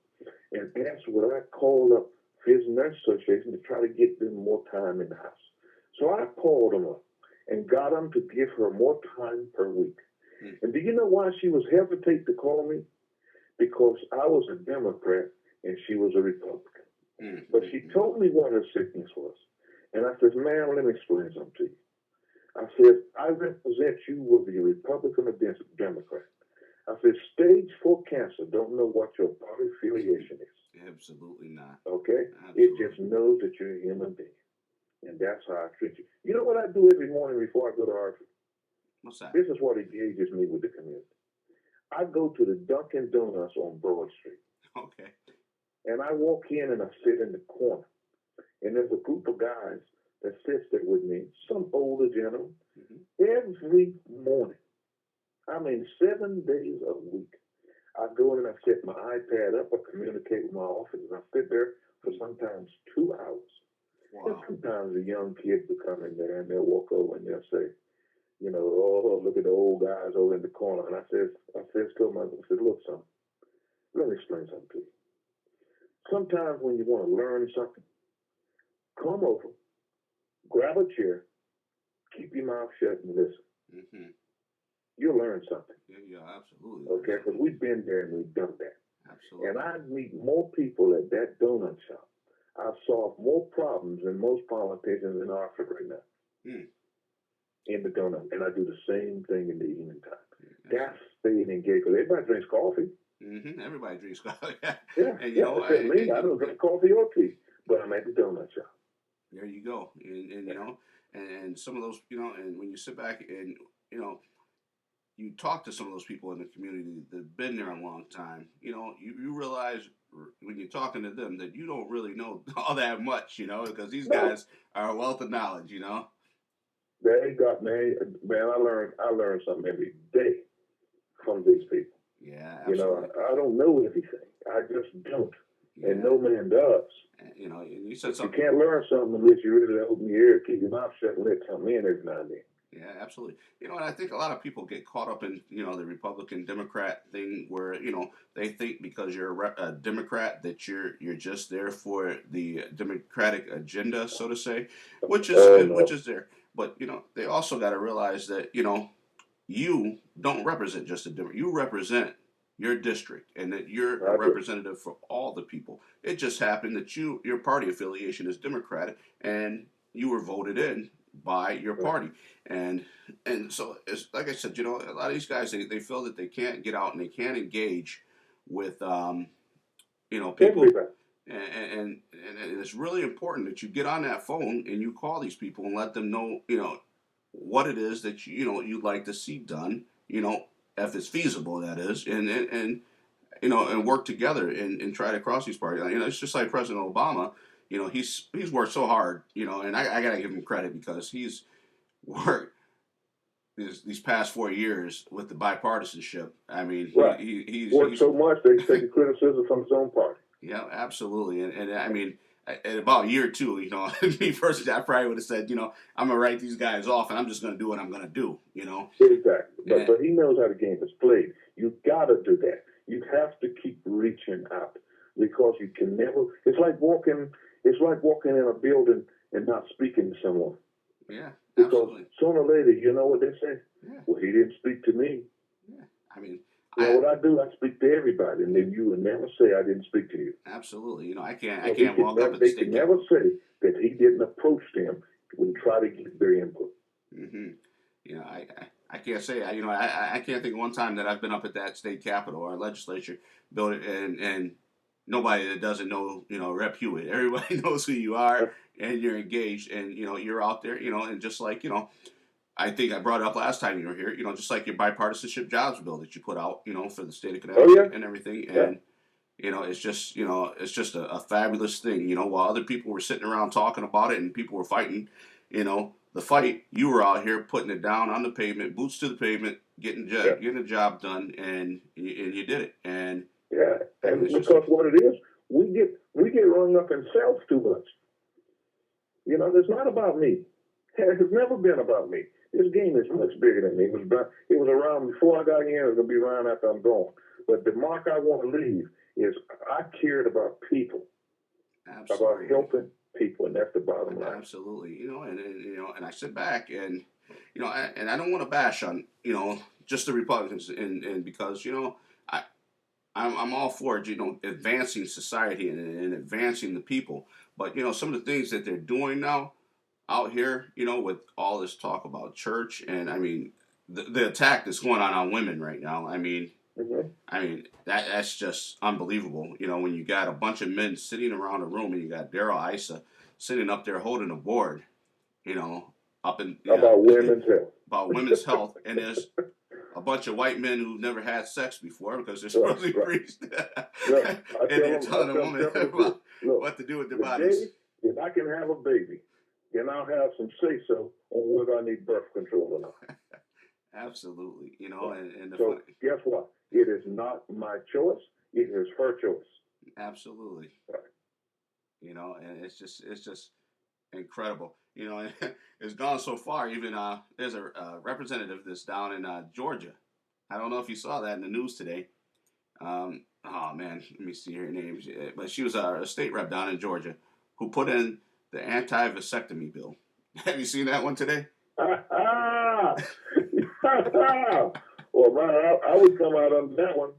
[SPEAKER 3] and asked would I call up Visiting Nurse Association to try to get them more time in the house. So I called them up and got them to give her more time per week. Mm-hmm. And do you know why she was hesitant to call me? Because I was a Democrat and she was a Republican. Mm-hmm. But she told me what her sickness was. And I said, ma'am, let me explain something to you. I said, I represent you whether you're Republican or Democrat. I said, stage 4 cancer don't know what your party affiliation is. Absolutely not. Okay? Absolutely. It just knows that you're a human being. And that's how I treat you. You know what I do every morning before I go to Hartford? What's that? This is what engages me with the community. I go to the Dunkin' Donuts on Broad Street. Okay. And I walk in and I sit in the corner. And there's a group of guys that sits there with me, some older gentlemen, every morning. I mean, 7 days a week. I go in and I set my iPad up, I communicate with my office, and I sit there for sometimes 2 hours. Wow. And sometimes the young kids will come in there and they'll walk over and they'll say, oh, look at the old guys over in the corner. And I said to them, I said, look, son, let me explain something to you. Sometimes when you want to learn something, come over, grab a chair, keep your mouth shut and listen.
[SPEAKER 1] Mm-hmm.
[SPEAKER 3] You'll learn something.
[SPEAKER 1] Yeah, absolutely.
[SPEAKER 3] Okay, because we've been there and we've done that.
[SPEAKER 1] Absolutely.
[SPEAKER 3] And I meet more people at that donut shop. I've solved more problems than most politicians in Oxford right now.
[SPEAKER 1] Hmm.
[SPEAKER 3] In the donut. And I do the same thing in the evening time. That's staying engaged. Everybody drinks coffee.
[SPEAKER 1] Mm-hmm. Everybody drinks coffee.
[SPEAKER 3] Yeah,
[SPEAKER 1] And you know,
[SPEAKER 3] except me. I don't drink coffee or tea, but I'm at the donut shop.
[SPEAKER 1] There you go. And you know, and some of those, you know, and when you sit back and, you know, you talk to some of those people in the community that've been there a long time, you know, you realize when you're talking to them that you don't really know all that much, you know, because these guys are a wealth of knowledge, you know.
[SPEAKER 3] They got me, man. I learn something every day from these people.
[SPEAKER 1] Yeah,
[SPEAKER 3] You know,
[SPEAKER 1] absolutely.
[SPEAKER 3] I don't know everything. I just don't,
[SPEAKER 1] Yeah.
[SPEAKER 3] and no man does.
[SPEAKER 1] You know, and you said
[SPEAKER 3] You
[SPEAKER 1] something.
[SPEAKER 3] can't learn something unless you really open your ear, keep your mouth shut, and let something in every now and then.
[SPEAKER 1] Yeah, absolutely. You know, and I think a lot of people get caught up in, you know, the Republican Democrat thing, where, you know, they think because you're a Democrat that you're just there for the Democratic agenda, so to say, which
[SPEAKER 3] No.
[SPEAKER 1] is there. But you know, they also got to realize that, you know, you don't represent just a Democrat. You represent your district, and that you're a
[SPEAKER 3] I do.
[SPEAKER 1] representative for all the people. It just happened that your party affiliation is Democratic, and you were voted in by your
[SPEAKER 3] Right.
[SPEAKER 1] party. And so it's like I said, you know, a lot of these guys, they feel that they can't get out and they can't engage with you know, people.
[SPEAKER 3] Everybody.
[SPEAKER 1] And it's really important that you get on that phone and you call these people and let them know, you know, what it is that you know you'd like to see done, you know, if it's feasible, that is, and you know, and work together and try to cross these parties. You know, it's just like President Obama. You know, he's worked so hard, you know, and I gotta give him credit because he's worked these past 4 years with the bipartisanship. I mean,
[SPEAKER 3] Right.
[SPEAKER 1] he's
[SPEAKER 3] Worked so much that he's taking criticism from his own party.
[SPEAKER 1] yeah, absolutely. And I mean, at about year two, you know, me personally, I probably would have said, you know, I'm gonna write these guys off, and I'm just gonna do what I'm gonna do, you know.
[SPEAKER 3] Exactly.
[SPEAKER 1] And,
[SPEAKER 3] But he knows how the game is played. You gotta do that. You have to keep reaching out because you can never. It's like walking. It's like walking in a building and not speaking to someone.
[SPEAKER 1] yeah,
[SPEAKER 3] Because
[SPEAKER 1] absolutely.
[SPEAKER 3] sooner or later, you know what they say?
[SPEAKER 1] Yeah.
[SPEAKER 3] Well, he didn't speak to me.
[SPEAKER 1] Yeah, I mean,
[SPEAKER 3] You know what I do? I speak to everybody, and then you would never say I didn't speak to you.
[SPEAKER 1] absolutely. You know, I
[SPEAKER 3] So
[SPEAKER 1] can't walk up at the
[SPEAKER 3] they
[SPEAKER 1] state
[SPEAKER 3] can never say that he didn't approach them and try to get their input.
[SPEAKER 1] Mm-hmm. You know, I can't say, you know, I can't think of one time that I've been up at that state capitol or legislature building and nobody that doesn't know, you know, Rep Hewitt. Everybody knows who you are, and you're engaged, and you know you're out there, you know, and just like, you know, I think I brought it up last time you were here, you know, just like your bipartisanship jobs bill that you put out, you know, for the state of Connecticut and everything, and you know, it's just, you know, it's just a fabulous thing, you know, while other people were sitting around talking about it and people were fighting, you know, the fight, you were out here putting it down on the pavement, boots to the pavement, getting a job done, and you did it, and
[SPEAKER 3] and
[SPEAKER 1] it's
[SPEAKER 3] because what it is, we get rung up in self too much. You know, it's not about me. It's never been about me. This game is much bigger than me. It was around before I got here. It's gonna be around after I'm gone. But the mark I want to leave is I cared about people, about helping people, and that's the bottom line.
[SPEAKER 1] Absolutely, you know, and you know, and I sit back and you know, and I don't want to bash on, you know, just the Republicans, and because, you know, I'm all for, you know, advancing society and advancing the people, but you know, some of the things that they're doing now out here, you know, with all this talk about church, and I mean, the attack that's going on women right now. I mean, that's just unbelievable. You know, when you got a bunch of men sitting around a room, and you got Daryl Issa sitting up there holding a board, you know, up in
[SPEAKER 3] about women's health,
[SPEAKER 1] about women's health, and there's a bunch of white men who've never had sex before because they're supposed to be priests, and they're telling a woman what to do with their bodies.
[SPEAKER 3] If I can have a baby, then I'll have some say so on whether I need birth control or not.
[SPEAKER 1] Absolutely, you know, and
[SPEAKER 3] so guess what? It is not my choice; it is her choice.
[SPEAKER 1] Absolutely,
[SPEAKER 3] right.
[SPEAKER 1] You know, and it's just incredible. You know, it's gone so far. Even there's a representative that's down in Georgia. I don't know if you saw that in the news today. Oh man, let me see her name. But she was a state rep down in Georgia who put in the anti-vasectomy bill. Have you seen that one today?
[SPEAKER 3] Well, man, I would come out on that one.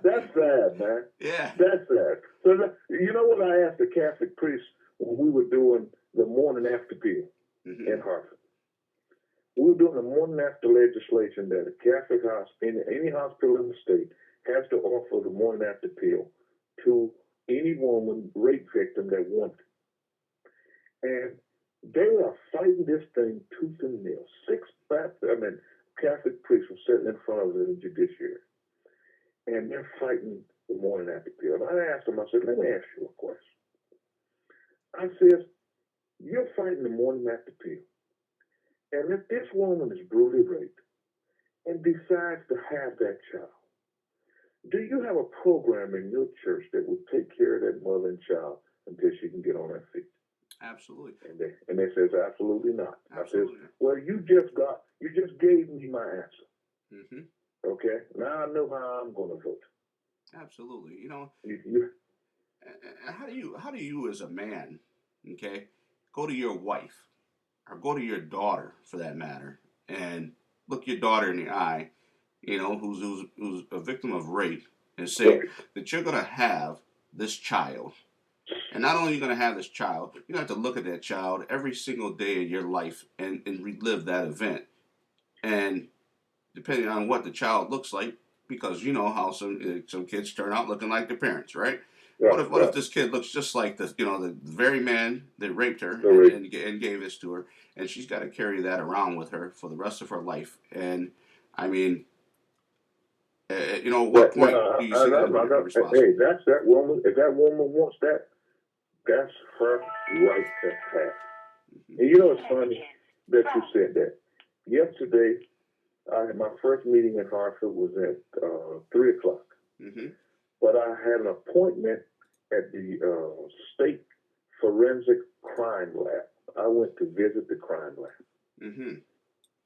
[SPEAKER 3] That's sad, man.
[SPEAKER 1] Yeah.
[SPEAKER 3] That's sad. So, you know what I asked the Catholic priest when we were doing the morning after pill in Hartford? We were doing the morning after legislation that a Catholic hospital, any hospital in the state, has to offer the morning after pill to any woman, rape victim that wants it. And they are fighting this thing tooth and nail. Catholic priests were sitting in front of the judiciary, and they're fighting the morning after pill. And I asked them, I said, let me ask you a question. I said, you're fighting the morning after pill. And if this woman is brutally raped and decides to have that child, do you have a program in your church that will take care of that mother and child until she can get on her feet?
[SPEAKER 1] Absolutely.
[SPEAKER 3] And they says, absolutely not.
[SPEAKER 1] Absolutely.
[SPEAKER 3] I says, well, you just gave me my answer.
[SPEAKER 1] Mm-hmm.
[SPEAKER 3] Okay, now I know how I'm going to vote.
[SPEAKER 1] Absolutely. You know,
[SPEAKER 3] You,
[SPEAKER 1] how do you as a man, okay, go to your wife or go to your daughter for that matter and look your daughter in the eye, you know, who's a victim of rape, and say that you're going to have this child. And not only are you going to have this child, you're going to have to look at that child every single day of your life and relive that event. And depending on what the child looks like, because you know how some kids turn out looking like their parents, right? What if this kid looks just like the very man that raped her and gave this to her, and she's got to carry that around with her for the rest of her life? And I mean, what point do you see that responsible?
[SPEAKER 3] Hey, that's that woman. If that woman wants that, that's her right to have. Mm-hmm. And you know, it's funny that you said that. Yesterday, my first meeting in Hartford was at 3 o'clock.
[SPEAKER 1] Mm-hmm.
[SPEAKER 3] But I had an appointment at the State Forensic Crime Lab. I went to visit the crime lab.
[SPEAKER 1] Mm-hmm.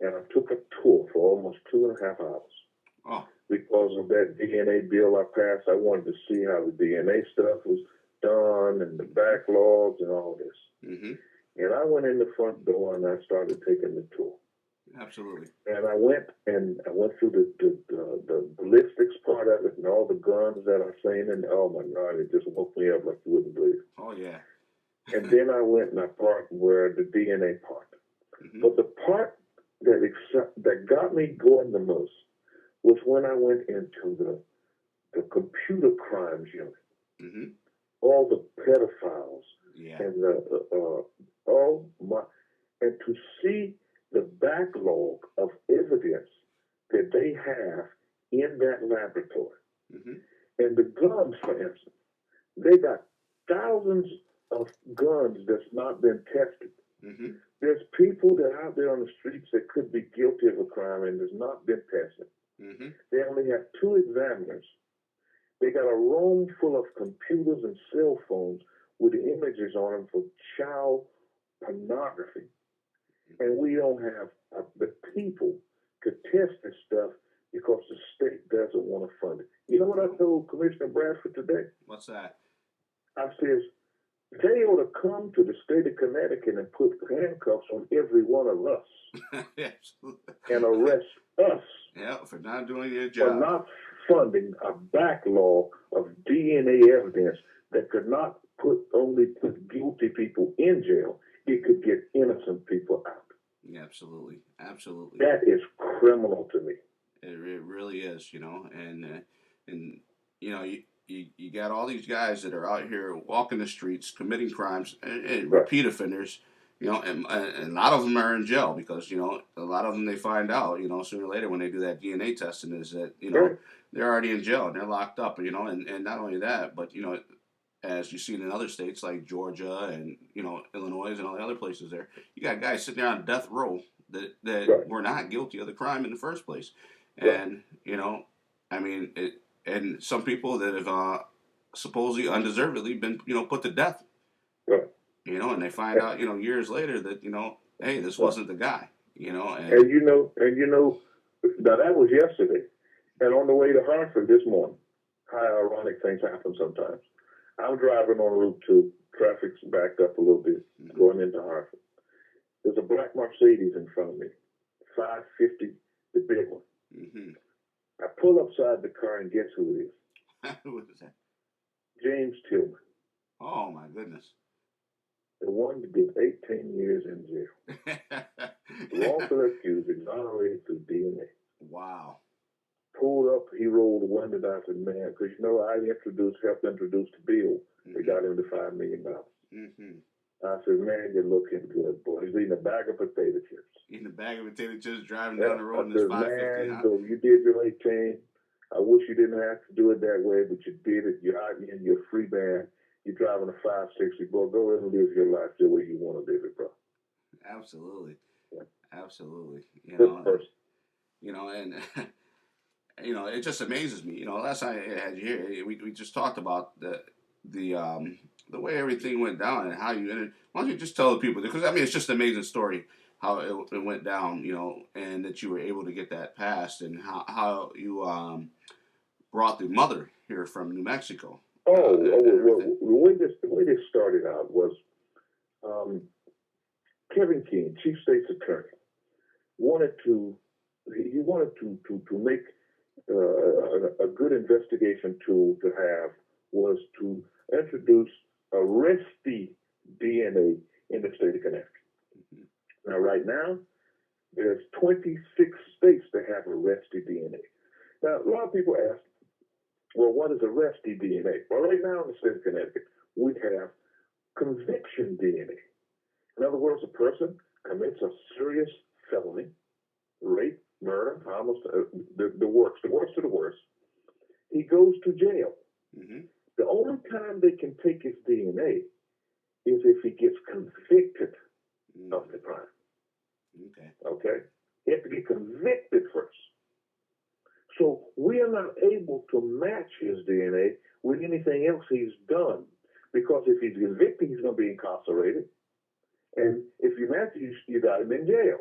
[SPEAKER 3] And I took a tour for almost 2.5 hours.
[SPEAKER 1] Oh.
[SPEAKER 3] Because of that DNA bill I passed, I wanted to see how the DNA stuff was done and the backlogs and all this.
[SPEAKER 1] Mm-hmm.
[SPEAKER 3] And I went in the front door and I started taking the tour.
[SPEAKER 1] Absolutely.
[SPEAKER 3] And I went through the ballistics part of it and all the guns that I seen, and oh my God, it just woke me up like you wouldn't believe.
[SPEAKER 1] Oh yeah.
[SPEAKER 3] And then I went and I parked where the DNA part.
[SPEAKER 1] Mm-hmm.
[SPEAKER 3] But the part that got me going the most was when I went into the computer crimes unit.
[SPEAKER 1] Mm-hmm.
[SPEAKER 3] All the pedophiles.
[SPEAKER 1] Yeah.
[SPEAKER 3] And and to see the backlog of evidence that they have in that laboratory.
[SPEAKER 1] Mm-hmm.
[SPEAKER 3] And the guns, for instance, they got thousands of guns that's not been tested.
[SPEAKER 1] Mm-hmm.
[SPEAKER 3] There's people that are out there on the streets that could be guilty of a crime and has not been tested.
[SPEAKER 1] Mm-hmm.
[SPEAKER 3] They only have 2 examiners. They got a room full of computers and cell phones with images on them for child pornography. And we don't have the people to test this stuff because the state doesn't want to fund it. You know what I told Commissioner Bradford today?
[SPEAKER 1] What's that?
[SPEAKER 3] I says, they ought to come to the state of Connecticut and put handcuffs on every one of us.
[SPEAKER 1] Absolutely.
[SPEAKER 3] And arrest us.
[SPEAKER 1] Yeah, for not doing your job.
[SPEAKER 3] For not funding a backlog of DNA evidence that could not only put guilty people in jail, it could get innocent people out.
[SPEAKER 1] Yeah, absolutely. Absolutely.
[SPEAKER 3] That is criminal to me.
[SPEAKER 1] It really is, and you got all these guys that are out here walking the streets, committing crimes, and repeat offenders, and a lot of them are in jail because, a lot of them they find out, sooner or later when they do that DNA testing is that, they're already in jail and they're locked up, and not only that, but, as you've seen in other states like Georgia and, Illinois and all the other places there, you got guys sitting there on death row that were not guilty of the crime in the first place. And, and some people that have supposedly undeservedly been, put to death.
[SPEAKER 3] Right.
[SPEAKER 1] And they find out, years later that, hey, this wasn't the guy, and now that was yesterday. And on the way to Hartford this morning, how ironic things happen sometimes. I'm driving on Route 2. Traffic's backed up a little bit going into Hartford.
[SPEAKER 3] There's a black Mercedes in front of me, 550, the big one.
[SPEAKER 1] Mm-hmm.
[SPEAKER 3] I pull upside the car and guess who it is?
[SPEAKER 1] Who was that?
[SPEAKER 3] James Tillman,
[SPEAKER 1] Oh my goodness.
[SPEAKER 3] the one that did 18 years in jail. Wrongfully accused, exonerated through DNA.
[SPEAKER 1] Wow.
[SPEAKER 3] Pulled up, he rolled the window down to the man, because I helped introduce the bill that got him to $5 million.
[SPEAKER 1] Mm-hmm.
[SPEAKER 3] I said, man, you're looking good, boy. He's eating a bag of potato chips.
[SPEAKER 1] Eating a bag of potato chips, driving
[SPEAKER 3] Yeah.
[SPEAKER 1] down the road
[SPEAKER 3] I
[SPEAKER 1] in this
[SPEAKER 3] said,
[SPEAKER 1] 550,
[SPEAKER 3] man,
[SPEAKER 1] huh?
[SPEAKER 3] so you did your 18. I wish you didn't have to do it that way, but you did it. You're out here, you're a free man. You're driving a 560, bro. Go ahead and live your life the way you want to live it, bro.
[SPEAKER 1] Absolutely.
[SPEAKER 3] Yeah.
[SPEAKER 1] Absolutely.
[SPEAKER 3] Good person.
[SPEAKER 1] And it just amazes me. Last time I had you here, we just talked about the way everything went down and how you ended. Why don't you just tell the people? Because it's just an amazing story how it went down. And that you were able to get that passed, and how you brought the mother here from New Mexico.
[SPEAKER 3] Well, the way this started out was Kevin King, Chief State's Attorney, wanted to make a good investigation tool to have was to introduce arrestee DNA in the state of Connecticut. Mm-hmm. Now, right now, there's 26 states that have arrestee DNA. Now, a lot of people ask, well, what is arrestee DNA? Well, right now in the state of Connecticut, we have conviction DNA. In other words, a person commits a serious felony, rape, murder, almost the worst of the worst. He goes to jail. Mm-hmm. The only time they can take his DNA is if he gets convicted of the crime. Okay? He has to get convicted first. So we are not able to match his DNA with anything else he's done, because if he's convicted, he's going to be incarcerated. And if you match it, you got him in jail.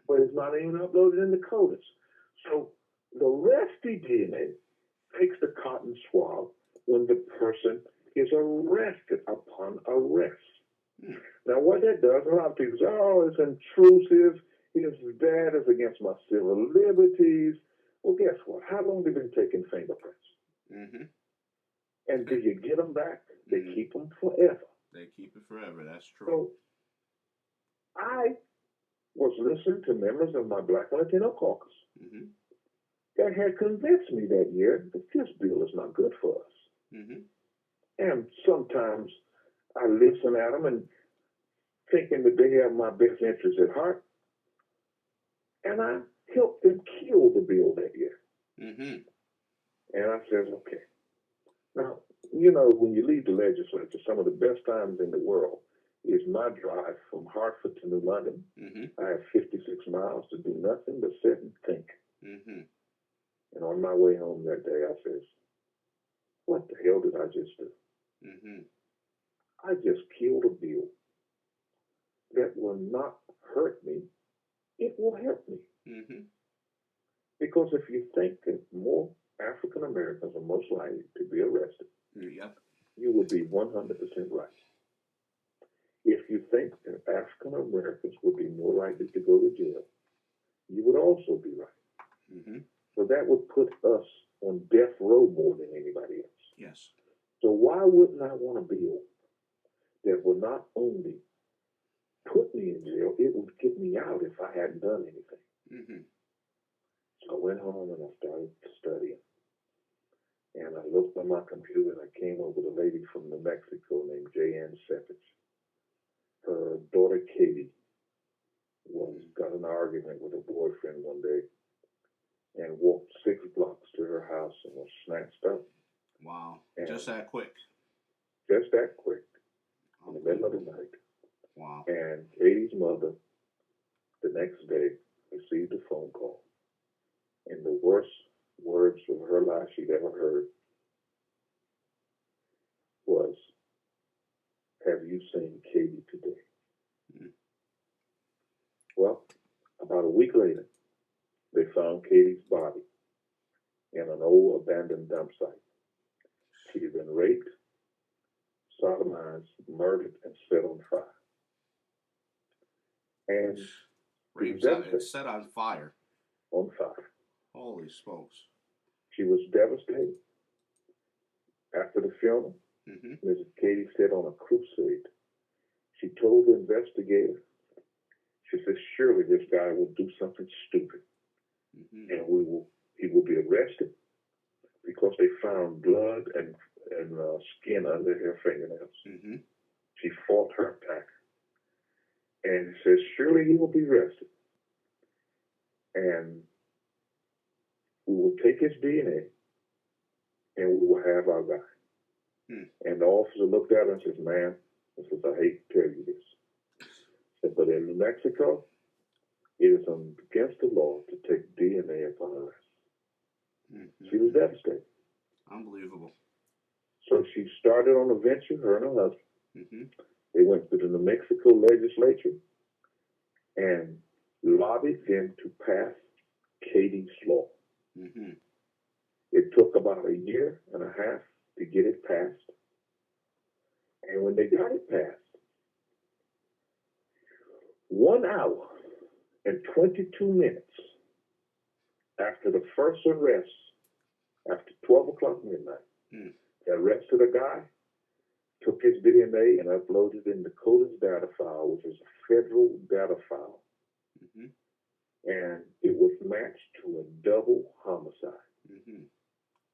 [SPEAKER 3] But it's not even uploaded in the CODIS. So the arrestee DNA takes the cotton swab when the person is arrested upon arrest. Now, what that does, a lot of people say, oh, it's intrusive, it's bad, it's against my civil liberties. Well, guess what? How long have they been taking fingerprints? Mm-hmm. And do you get them back? They keep them forever.
[SPEAKER 1] They keep it forever, that's true.
[SPEAKER 3] So I was listening to members of my Black Latino caucus that had convinced me that year that this bill is not good for us. Mm-hmm. And sometimes I listen at them and thinking that they have my best interests at heart, and I helped them kill the bill that year. Mm-hmm. And I said, okay. Now, when you leave the legislature, some of the best times in the world is my drive from Hartford to New London. Mm-hmm. I have 56 miles to do nothing but sit and think. Mm-hmm. And on my way home that day, I says, what the hell did I just do? Mm-hmm. I just killed a bill that will not hurt me. It will help me. Mm-hmm. Because if you think that more African Americans are most likely to be arrested, you will be 100% right. If you think that African Americans would be more likely to go to jail, you would also be right. Mm-hmm. So that would put us on death row more than anybody else.
[SPEAKER 1] Yes.
[SPEAKER 3] So why wouldn't I want a bill that would not only put me in jail, it would get me out if I hadn't done anything? Mm-hmm. So I went home and I started studying. And I looked on my computer and I came up with a lady from New Mexico named J.N. Sepich. Her daughter Katie got an argument with her boyfriend one day and walked 6 blocks to her house and was snatched up.
[SPEAKER 1] Wow. And just that quick.
[SPEAKER 3] Just that quick. In the middle of the night.
[SPEAKER 1] Wow.
[SPEAKER 3] And Katie's mother, the next day, received a phone call. And the worst words of her life she'd ever heard was, have you seen Katie today? Mm-hmm. Well, about a week later, they found Katie's body in an old abandoned dump site. She had been raped, sodomized, murdered, and set on fire. and she was devastated.
[SPEAKER 1] It's set on fire.
[SPEAKER 3] On fire.
[SPEAKER 1] Holy smokes.
[SPEAKER 3] She was devastated. After the funeral, Mrs. Katie said on a crusade, she told the investigator, she said, surely this guy will do something stupid. And he will be arrested because they found blood and skin under her fingernails. She fought her attack. And says, surely he will be arrested. And we will take his DNA and we will have our guy. And the officer looked at her and says, ma'am, I says, I hate to tell you this. Said, but in New Mexico, it is against the law to take DNA upon arrest. She was devastated.
[SPEAKER 1] Unbelievable.
[SPEAKER 3] So she started on a venture, her and her husband. They went to the New Mexico legislature and lobbied them to pass Katie's law. It took about a year and a half to get it passed. And when they got it passed, 1 hour and 22 minutes after the first arrest, after 12 o'clock midnight, they arrested a guy, took his DNA and uploaded in Dakota's data file, which is a federal data file. And it was matched to a double homicide.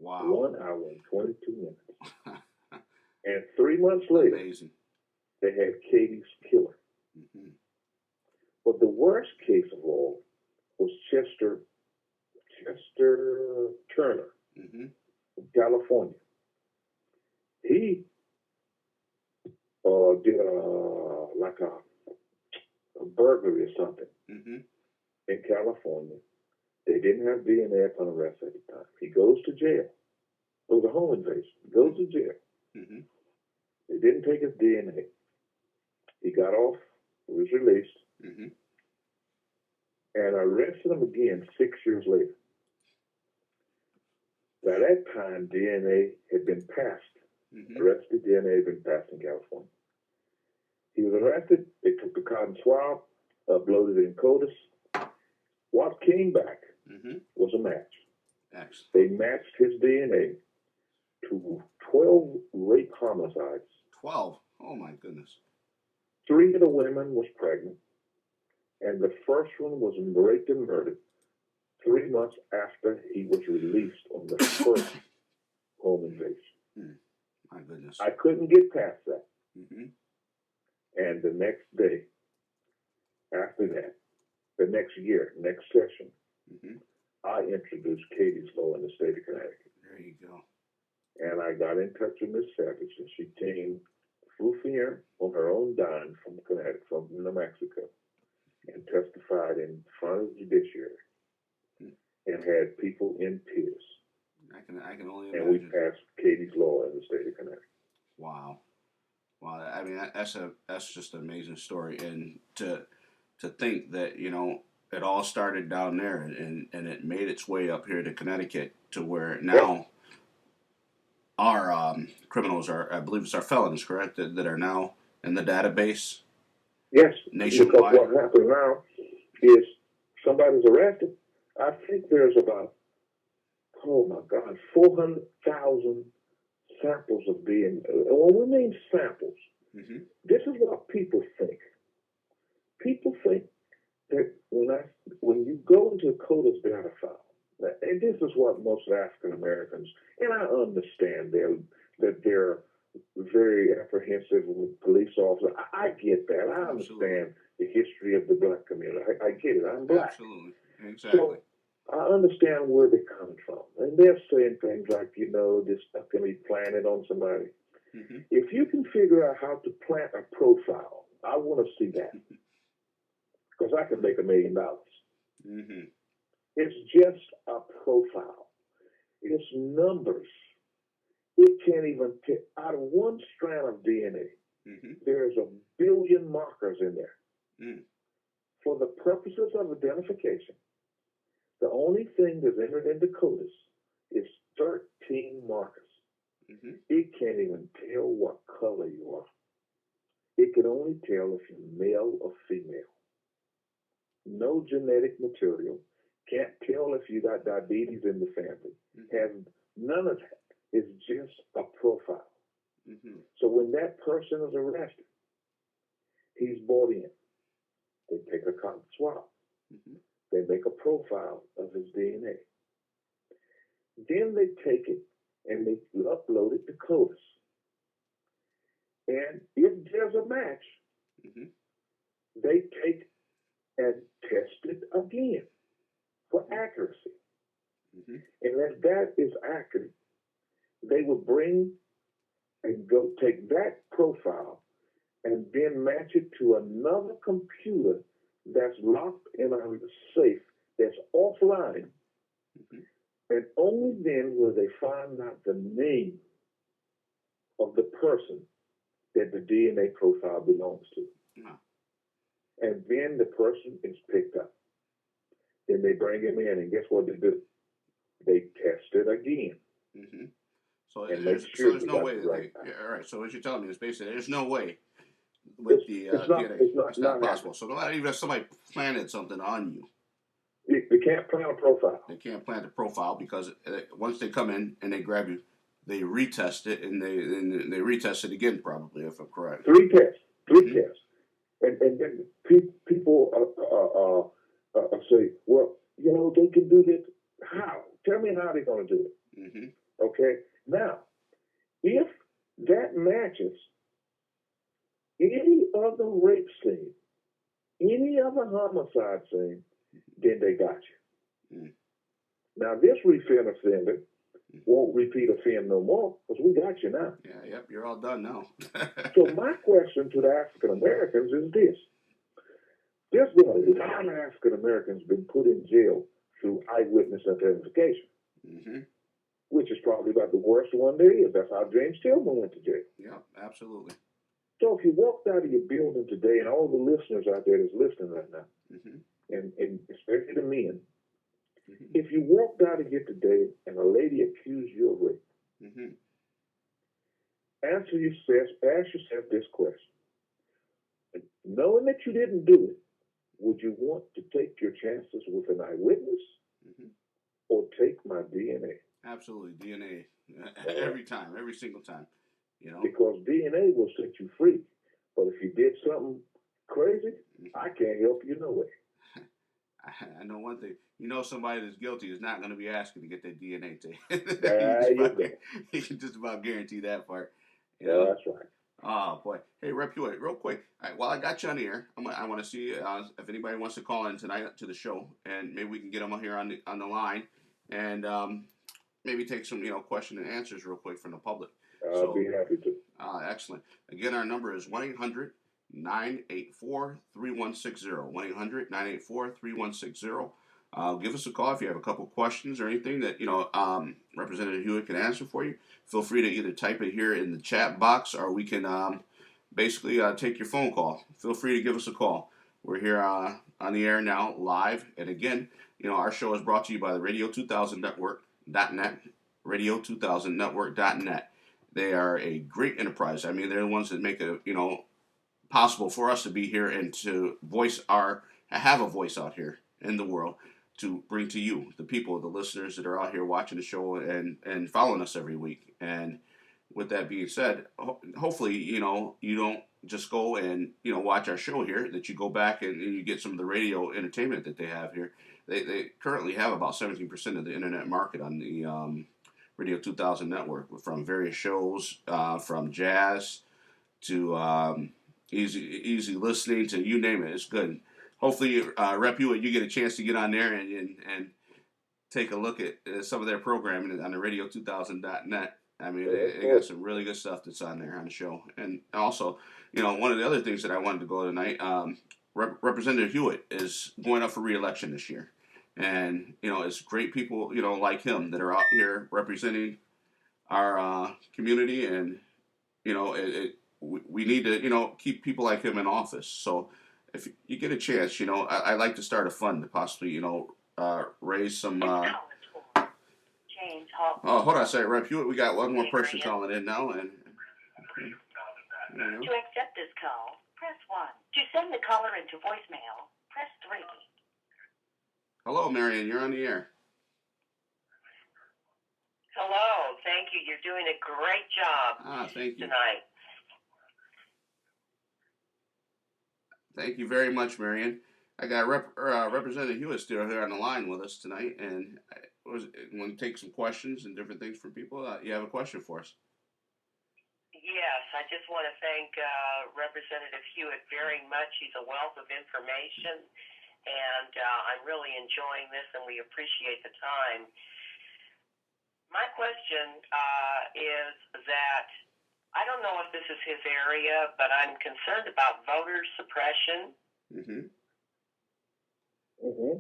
[SPEAKER 1] Wow.
[SPEAKER 3] 1 hour and 22 minutes. And 3 months later,
[SPEAKER 1] amazing,
[SPEAKER 3] they had Katie's killer. But the worst case of all was Chester Turner from California. He did like a burglary or something in California. They didn't have DNA upon arrest at the time. He goes to jail. It was a home invasion. He goes to jail. They didn't take his DNA. He got off. He was released. And arrested him again 6 years later. By that time, DNA had been passed. Arrested DNA had been passed in California. He was arrested. They took the cotton swab, uploaded it in CODIS. What came back was a match.
[SPEAKER 1] Excellent.
[SPEAKER 3] They matched his DNA to 12 rape homicides.
[SPEAKER 1] 12? Oh, my goodness.
[SPEAKER 3] 3 of the women was pregnant, and the first one was raped and murdered 3 months after he was released on the first home invasion.
[SPEAKER 1] My goodness.
[SPEAKER 3] I couldn't get past that. And the next day, after that, the next year, next session, I introduced Katie's Law in the state of Connecticut.
[SPEAKER 1] There you go.
[SPEAKER 3] And I got in touch with Miss Savage, and she came flew here on her own dime from Connecticut, from New Mexico, and testified in front of the judiciary and had people in tears.
[SPEAKER 1] I can only imagine.
[SPEAKER 3] And we passed Katie's Law in the state of Connecticut.
[SPEAKER 1] Wow. I mean, that's just an amazing story, and to think that, you know, it all started down there and it made its way up here to Connecticut to where now our criminals are, I believe it's our felons, correct, that are now in the database?
[SPEAKER 3] Yes,
[SPEAKER 1] nationwide.
[SPEAKER 3] Because what happens now is somebody's arrested. I think there's about, 400,000 samples of DNA. Well, we mean samples. This is what people think. People think that when you go into CODIS data file, and this is what most African Americans, and I understand that they're very apprehensive with police officers. I get that. I understand the history of the black community. I get it. I'm black.
[SPEAKER 1] Absolutely. Exactly.
[SPEAKER 3] So I understand where they're coming from. And they're saying things like, this stuff can be planted on somebody. If you can figure out how to plant a profile, I want to see that. Because I can make $1 million. It's just a profile. It's numbers. It can't even take out of one strand of DNA. There's 1 billion markers in there. For the purposes of identification, the only thing that's entered into CODIS is 13 markers. It can't even tell what color you are. It can only tell if you're male or female. no genetic material, can't tell if you got diabetes in the family, has none of that. It's just a profile. So when that person is arrested, he's brought in. They take a cotton swab. They make a profile of his DNA. Then they take it and they upload it to CODIS. And if there's a match, they take and test it again for accuracy. And if that is accurate, they will bring and go take that profile and then match it to another computer that's locked in a safe that's offline. And only then will they find out the name of the person that the DNA profile belongs to. And then the person is picked up. Then they bring him in, and guess what they do? They test it again.
[SPEAKER 1] So
[SPEAKER 3] and
[SPEAKER 1] there's no way that all right. So what you're telling me is basically there's no way with DNA. It's not possible. So not even if somebody planted something on you.
[SPEAKER 3] They can't plant a profile.
[SPEAKER 1] They can't plant a profile because once they come in and they grab you, they retest it and they retest it again probably, if I'm correct.
[SPEAKER 3] Three tests. And then people say, well, you know, they can do this. How? Tell me how they're going to do it. Okay? Now, if that matches any other rape scene, any other homicide scene, then they got you. Now, this repeat offender won't repeat offend no more because we got you now.
[SPEAKER 1] You're all done now.
[SPEAKER 3] So my question to the African Americans is this. There's been a lot of African Americans been put in jail through eyewitness identification, which is probably about the worst one there is. That's how James Tillman went to jail.
[SPEAKER 1] Yeah, absolutely.
[SPEAKER 3] So if you walked out of your building today, and all the listeners out there that's listening right now, and especially the men, if you walked out of here today and a lady accused you of rape, ask yourself this question. Knowing that you didn't do it, would you want to take your chances with an eyewitness or take my DNA?
[SPEAKER 1] Absolutely, DNA. Every time, every single time. You know?
[SPEAKER 3] Because DNA will set you free. But if you did something crazy, I can't help you no way.
[SPEAKER 1] I know one thing. You know somebody that's guilty is not going to be asking to get their DNA taken. You can just about guarantee that part. You know?
[SPEAKER 3] That's right.
[SPEAKER 1] Oh, boy. Hey, Rep Hewett, real quick. All right, while I got you on the air, I want to see if anybody wants to call in tonight to the show, and maybe we can get them here on the line, and maybe take some question and answers real quick from the public.
[SPEAKER 3] I'll be happy to.
[SPEAKER 1] Excellent. Again, our number is 1-800-984-3160. 1-800-984-3160. Give us a call if you have a couple questions or anything that Representative Hewett can answer for you. Feel free to either type it here in the chat box, or we can basically take your phone call. Feel free to give us a call. We're here on the air now, live. And again, our show is brought to you by the Radio 2000 Network.net. Radio 2000 Network.net. They are a great enterprise. I mean, they're the ones that make it possible for us to be here and to have a voice out here in the world to bring to you, the people, the listeners that are out here watching the show and following us every week. And with that being said, hopefully, you don't just go and, watch our show here, that you go back and you get some of the radio entertainment that they have here. They currently have about 17% of the internet market on the Radio 2000 Network, from various shows, from jazz to easy listening to you name it. It's good. Hopefully, Rep Hewett, you get a chance to get on there and take a look at some of their programming on the Radio2000.net. I mean, they got some really good stuff that's on there on the show. And also, one of the other things that I wanted to go tonight, Representative Hewett is going up for re-election this year. And, it's great people, like him that are out here representing our community. And, we need to, keep people like him in office. So if you get a chance, I like to start a fund to possibly, raise some. Oh, hold on a second, Rep Hewett. We got one more person calling in now. And
[SPEAKER 4] To accept this call, press 1. To send the caller into voicemail, press 3.
[SPEAKER 1] Hello, Marion. You're on the air.
[SPEAKER 2] Hello, thank you. You're doing a great job
[SPEAKER 1] Thank you.
[SPEAKER 2] tonight.
[SPEAKER 1] Thank you very much, Marion. I got Representative Hewett still here on the line with us tonight, and I want to take some questions and different things from people. You have a question for us?
[SPEAKER 2] Yes, I just want to thank Representative Hewett very much. He's a wealth of information, and I'm really enjoying this, and we appreciate the time. My question is that I don't know if this is his area, but I'm concerned about voter suppression.
[SPEAKER 1] Mm-hmm.
[SPEAKER 3] Mm-hmm.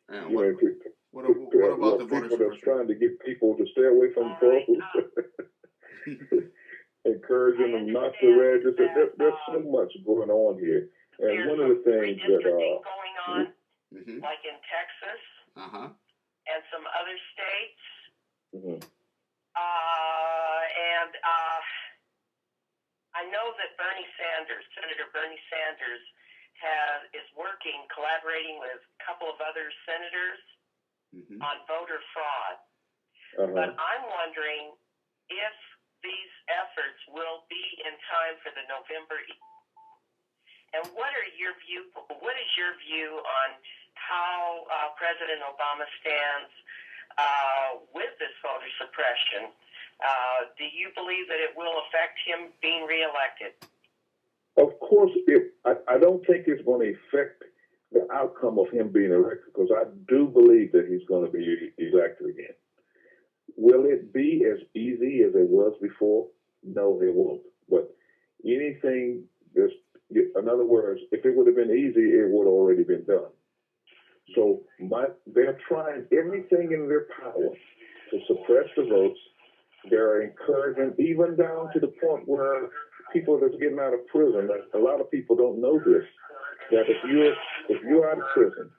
[SPEAKER 1] And what
[SPEAKER 3] People
[SPEAKER 1] about the voter
[SPEAKER 3] that's
[SPEAKER 1] suppression?
[SPEAKER 3] trying to get people to stay away from the polls, encouraging them not to register. There's so much going on here, and one of the things that
[SPEAKER 2] going on,
[SPEAKER 1] mm-hmm.
[SPEAKER 2] like in Texas, and some other states.
[SPEAKER 3] Mm-hmm.
[SPEAKER 2] I know that Senator Bernie Sanders, is working, collaborating with a couple of other senators on voter fraud. But I'm wondering if these efforts will be in time for the November. And what is your view on how President Obama stands with this voter suppression? Do you believe that it will affect him being reelected?
[SPEAKER 3] Of course, I don't think it's going to affect the outcome of him being elected, because I do believe that he's going to be elected again. Will it be as easy as it was before? No, it won't. But anything, in other words, if it would have been easy, it would have already been done. So they're trying everything in their power to suppress the votes. They're encouraging, even down to the point where people that's getting out of prison, a lot of people don't know this, that if you're out of prison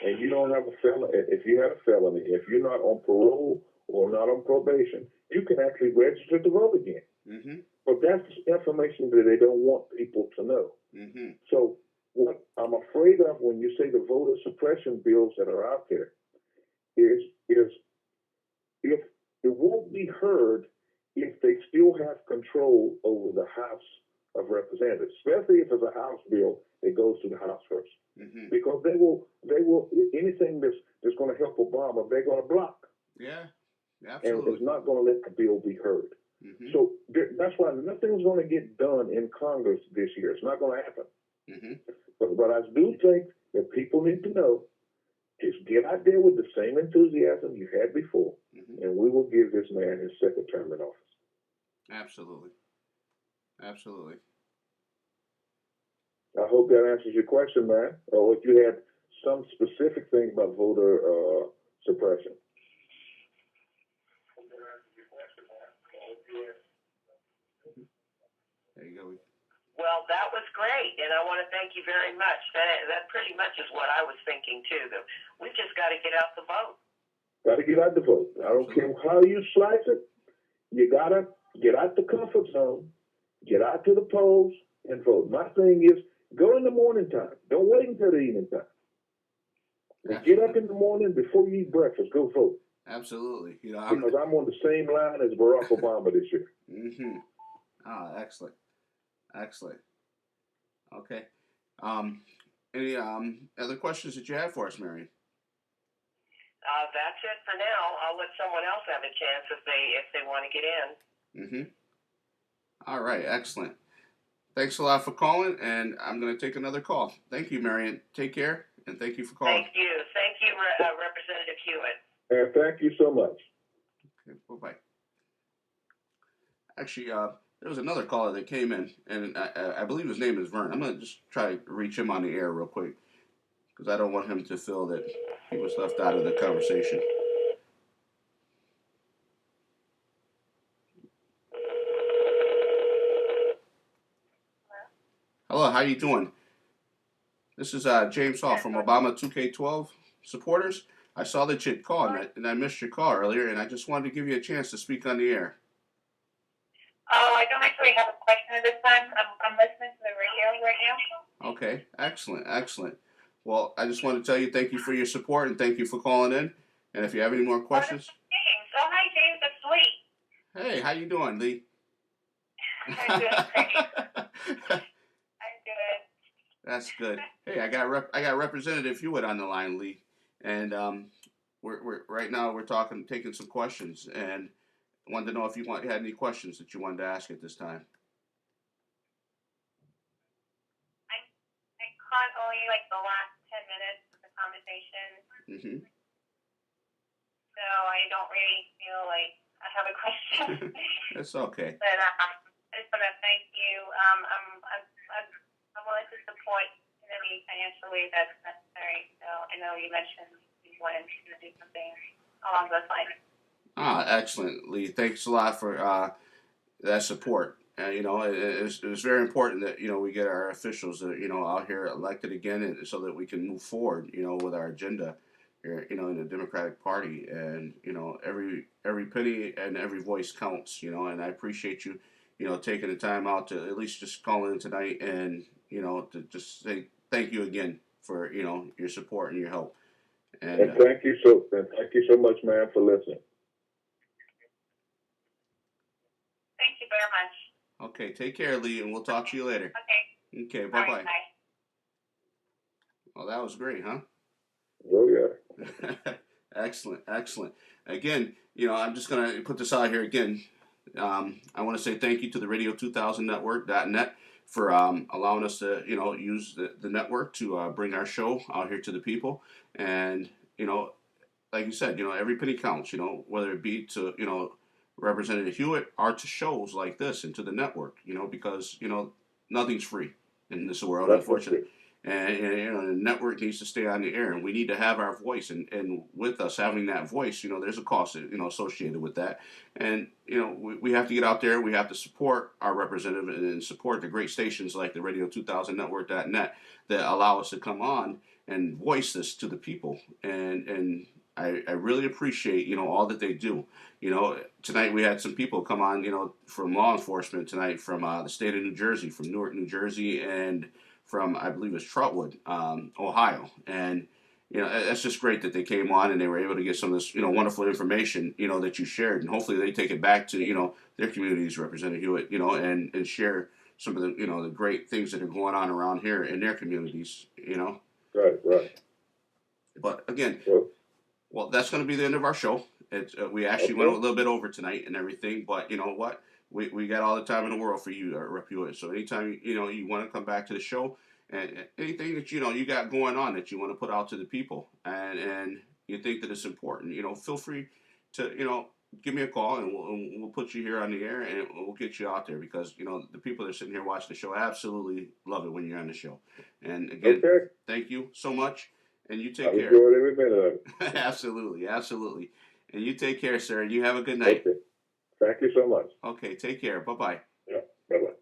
[SPEAKER 3] and you don't have a felony, if you had a felony, if you're not on parole or not on probation, you can actually register to vote again.
[SPEAKER 1] Mm-hmm.
[SPEAKER 3] But that's information that they don't want people to know.
[SPEAKER 1] Mm-hmm.
[SPEAKER 3] So what I'm afraid of when you say the voter suppression bills that are out there is if it won't be heard if they still have control over the House of Representatives, especially if it's a House bill that goes to the House first.
[SPEAKER 1] Mm-hmm.
[SPEAKER 3] Because they will anything that's going to help Obama, they're going to block.
[SPEAKER 1] Yeah, absolutely.
[SPEAKER 3] And it's not going to let the bill be heard.
[SPEAKER 1] Mm-hmm.
[SPEAKER 3] So that's why nothing's going to get done in Congress this year. It's not going to happen.
[SPEAKER 1] Mm-hmm.
[SPEAKER 3] But I do think that people need to know, just get out there with the same enthusiasm you had before, and we will give this man his second term in office. Absolutely.
[SPEAKER 1] Absolutely.
[SPEAKER 3] I hope that answers your question, man. Or if you had some specific thing about voter suppression.
[SPEAKER 1] There you go.
[SPEAKER 2] Well, that was great, and I want to thank you very much. That pretty much is what I was thinking, too. That we just got to get out the vote.
[SPEAKER 3] Got to get out the vote. I don't care how you slice it. You got to get out the comfort zone, get out to the polls, and vote. My thing is, go in the morning time. Don't wait until the evening time. Get up in the morning before you eat breakfast. Go vote.
[SPEAKER 1] Absolutely.
[SPEAKER 3] Because I'm on the same line as Barack Obama this year.
[SPEAKER 1] Mm-hmm. Ah, excellent. Excellent. Okay. Any other questions that you have for us, Marion?
[SPEAKER 2] That's it for now. I'll let someone else have a chance if they want to get in.
[SPEAKER 1] Mm-hmm. All right. Excellent. Thanks a lot for calling, and I'm going to take another call. Thank you, Marion. Take care, and thank you for calling.
[SPEAKER 2] Thank you. Thank you, Representative Hewett.
[SPEAKER 3] And thank you so much.
[SPEAKER 1] Okay, bye-bye. Actually, there was another caller that came in, and I believe his name is Vern. I'm going to just try to reach him on the air real quick, because I don't want him to feel that he was left out of the conversation. Hello, how you doing? This is James Hall from Obama 2K12 supporters. I saw that you'd called, and I missed your call earlier, and I just wanted to give you a chance to speak on the air.
[SPEAKER 4] Oh, I don't actually have a question at this time. I'm listening to the radio right now.
[SPEAKER 1] Okay, excellent, excellent. Well, I just want to tell you thank you for your support and thank you for calling in. And if you have any more questions,
[SPEAKER 4] James. Oh, hi, James. That's Lee.
[SPEAKER 1] hey, how you doing, Lee?
[SPEAKER 4] I'm doing great. I'm good.
[SPEAKER 1] That's good. Hey, I got Representative Hewett on the line, Lee, and we're right now we're taking some questions, and wanted to know if you had any questions that you wanted to ask at this time.
[SPEAKER 4] I caught only like the last 10 minutes of the conversation.
[SPEAKER 1] Mm-hmm.
[SPEAKER 4] So I don't really feel like I have a question.
[SPEAKER 1] That's okay.
[SPEAKER 4] But I just want to thank you. I'm willing to support in any financial way that's necessary. So I know you mentioned you wanted to do something along those lines.
[SPEAKER 1] Excellent, Lee. Thanks a lot for that support. You know, it's very important that we get our officials out here elected again, and so that we can move forward with our agenda here in the Democratic Party. And every penny and every voice counts. And I appreciate you taking the time out to at least just call in tonight and to just say thank you again for your support and your help. And
[SPEAKER 3] thank you so much, man, for listening.
[SPEAKER 4] Thank you very much.
[SPEAKER 1] Okay, take care, Lee, and we'll talk to you later. Okay, bye-bye.
[SPEAKER 4] Bye.
[SPEAKER 1] Well, that was great, huh?
[SPEAKER 3] Oh, yeah.
[SPEAKER 1] Excellent. Again, I'm just going to put this out here again. I want to say thank you to the Radio2000Network.net for allowing us to, use the network to bring our show out here to the people. And, like you said, every penny counts, whether it be to, Representative Hewett or to shows like this and to the network, because, nothing's free in this world, unfortunately. And the network needs to stay on the air, and we need to have our voice. And with us having that voice, there's a cost, associated with that. And we have to get out there. We have to support our representative and support the great stations like the Radio2000Network.net that allow us to come on and voice this to the people. And I really appreciate all that they do. Tonight we had some people come on, from law enforcement tonight from the state of New Jersey, from Newark, New Jersey, and from, I believe it's Trotwood, Ohio. And, that's just great that they came on and they were able to get some of this, wonderful information, that you shared. And hopefully they take it back to, their communities, Representative Hewett, and share some of the, the great things that are going on around here in their communities,
[SPEAKER 3] Right.
[SPEAKER 1] But again, well, that's going to be the end of our show. We actually went a little bit over tonight and everything, but you know what? We got all the time in the world for you, Rep. Hewett. So anytime you want to come back to the show and anything that you got going on that you want to put out to the people and you think that it's important, feel free to give me a call and we'll put you here on the air and we'll get you out there because the people that are sitting here watching the show absolutely love it when you're on the show. And again, thank you so much, and you take care.
[SPEAKER 3] Enjoyed every minute of it.
[SPEAKER 1] Absolutely. And you take care, sir, and you have a good night.
[SPEAKER 3] Okay. Thank you so much.
[SPEAKER 1] Okay, take care. Bye-bye.
[SPEAKER 3] Yeah, bye-bye.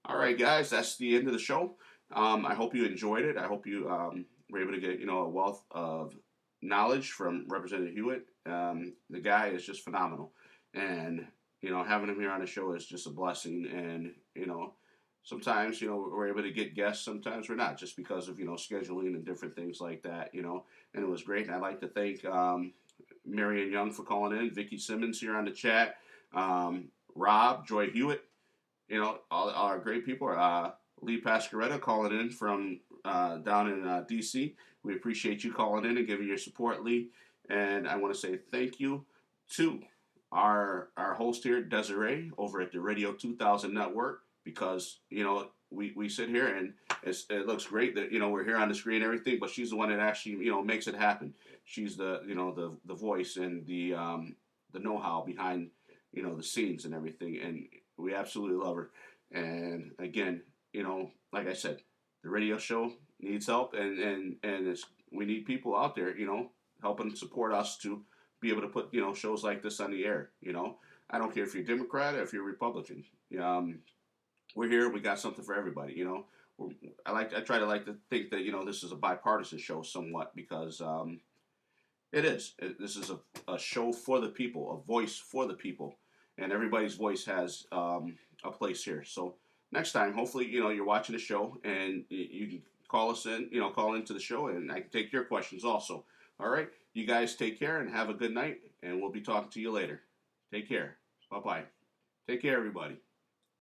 [SPEAKER 1] All right, guys, that's the end of the show. I hope you enjoyed it. I hope you were able to get, a wealth of knowledge from Representative Hewett. The guy is just phenomenal. And, having him here on the show is just a blessing. And, sometimes, we're able to get guests. Sometimes we're not, just because of, scheduling and different things like that, And it was great. And I'd like to thank Marion Young for calling in, Vicky Simmons here on the chat, Rob, Joy Hewitt, all our great people. Lee Pascaretta calling in from down in D.C. We appreciate you calling in and giving your support, Lee. And I want to say thank you to our host here, Desiree, over at the Radio 2000 Network, because, we sit here and it looks great that, we're here on the screen and everything, but she's the one that actually, makes it happen. She's the voice and the know-how behind, the scenes and everything. And we absolutely love her. And again, like I said, the radio show needs help and we need people out there, helping support us to be able to put, shows like this on the air. I don't care if you're Democrat or if you're Republican. We're here. We got something for everybody. I try to think that this is a bipartisan show somewhat because it is. This is a show for the people, a voice for the people, and everybody's voice has a place here. So next time, hopefully, you're watching the show and you can call us in, call into the show, and I can take your questions also. All right, you guys take care and have a good night, and we'll be talking to you later. Take care. Bye-bye. Take care, everybody.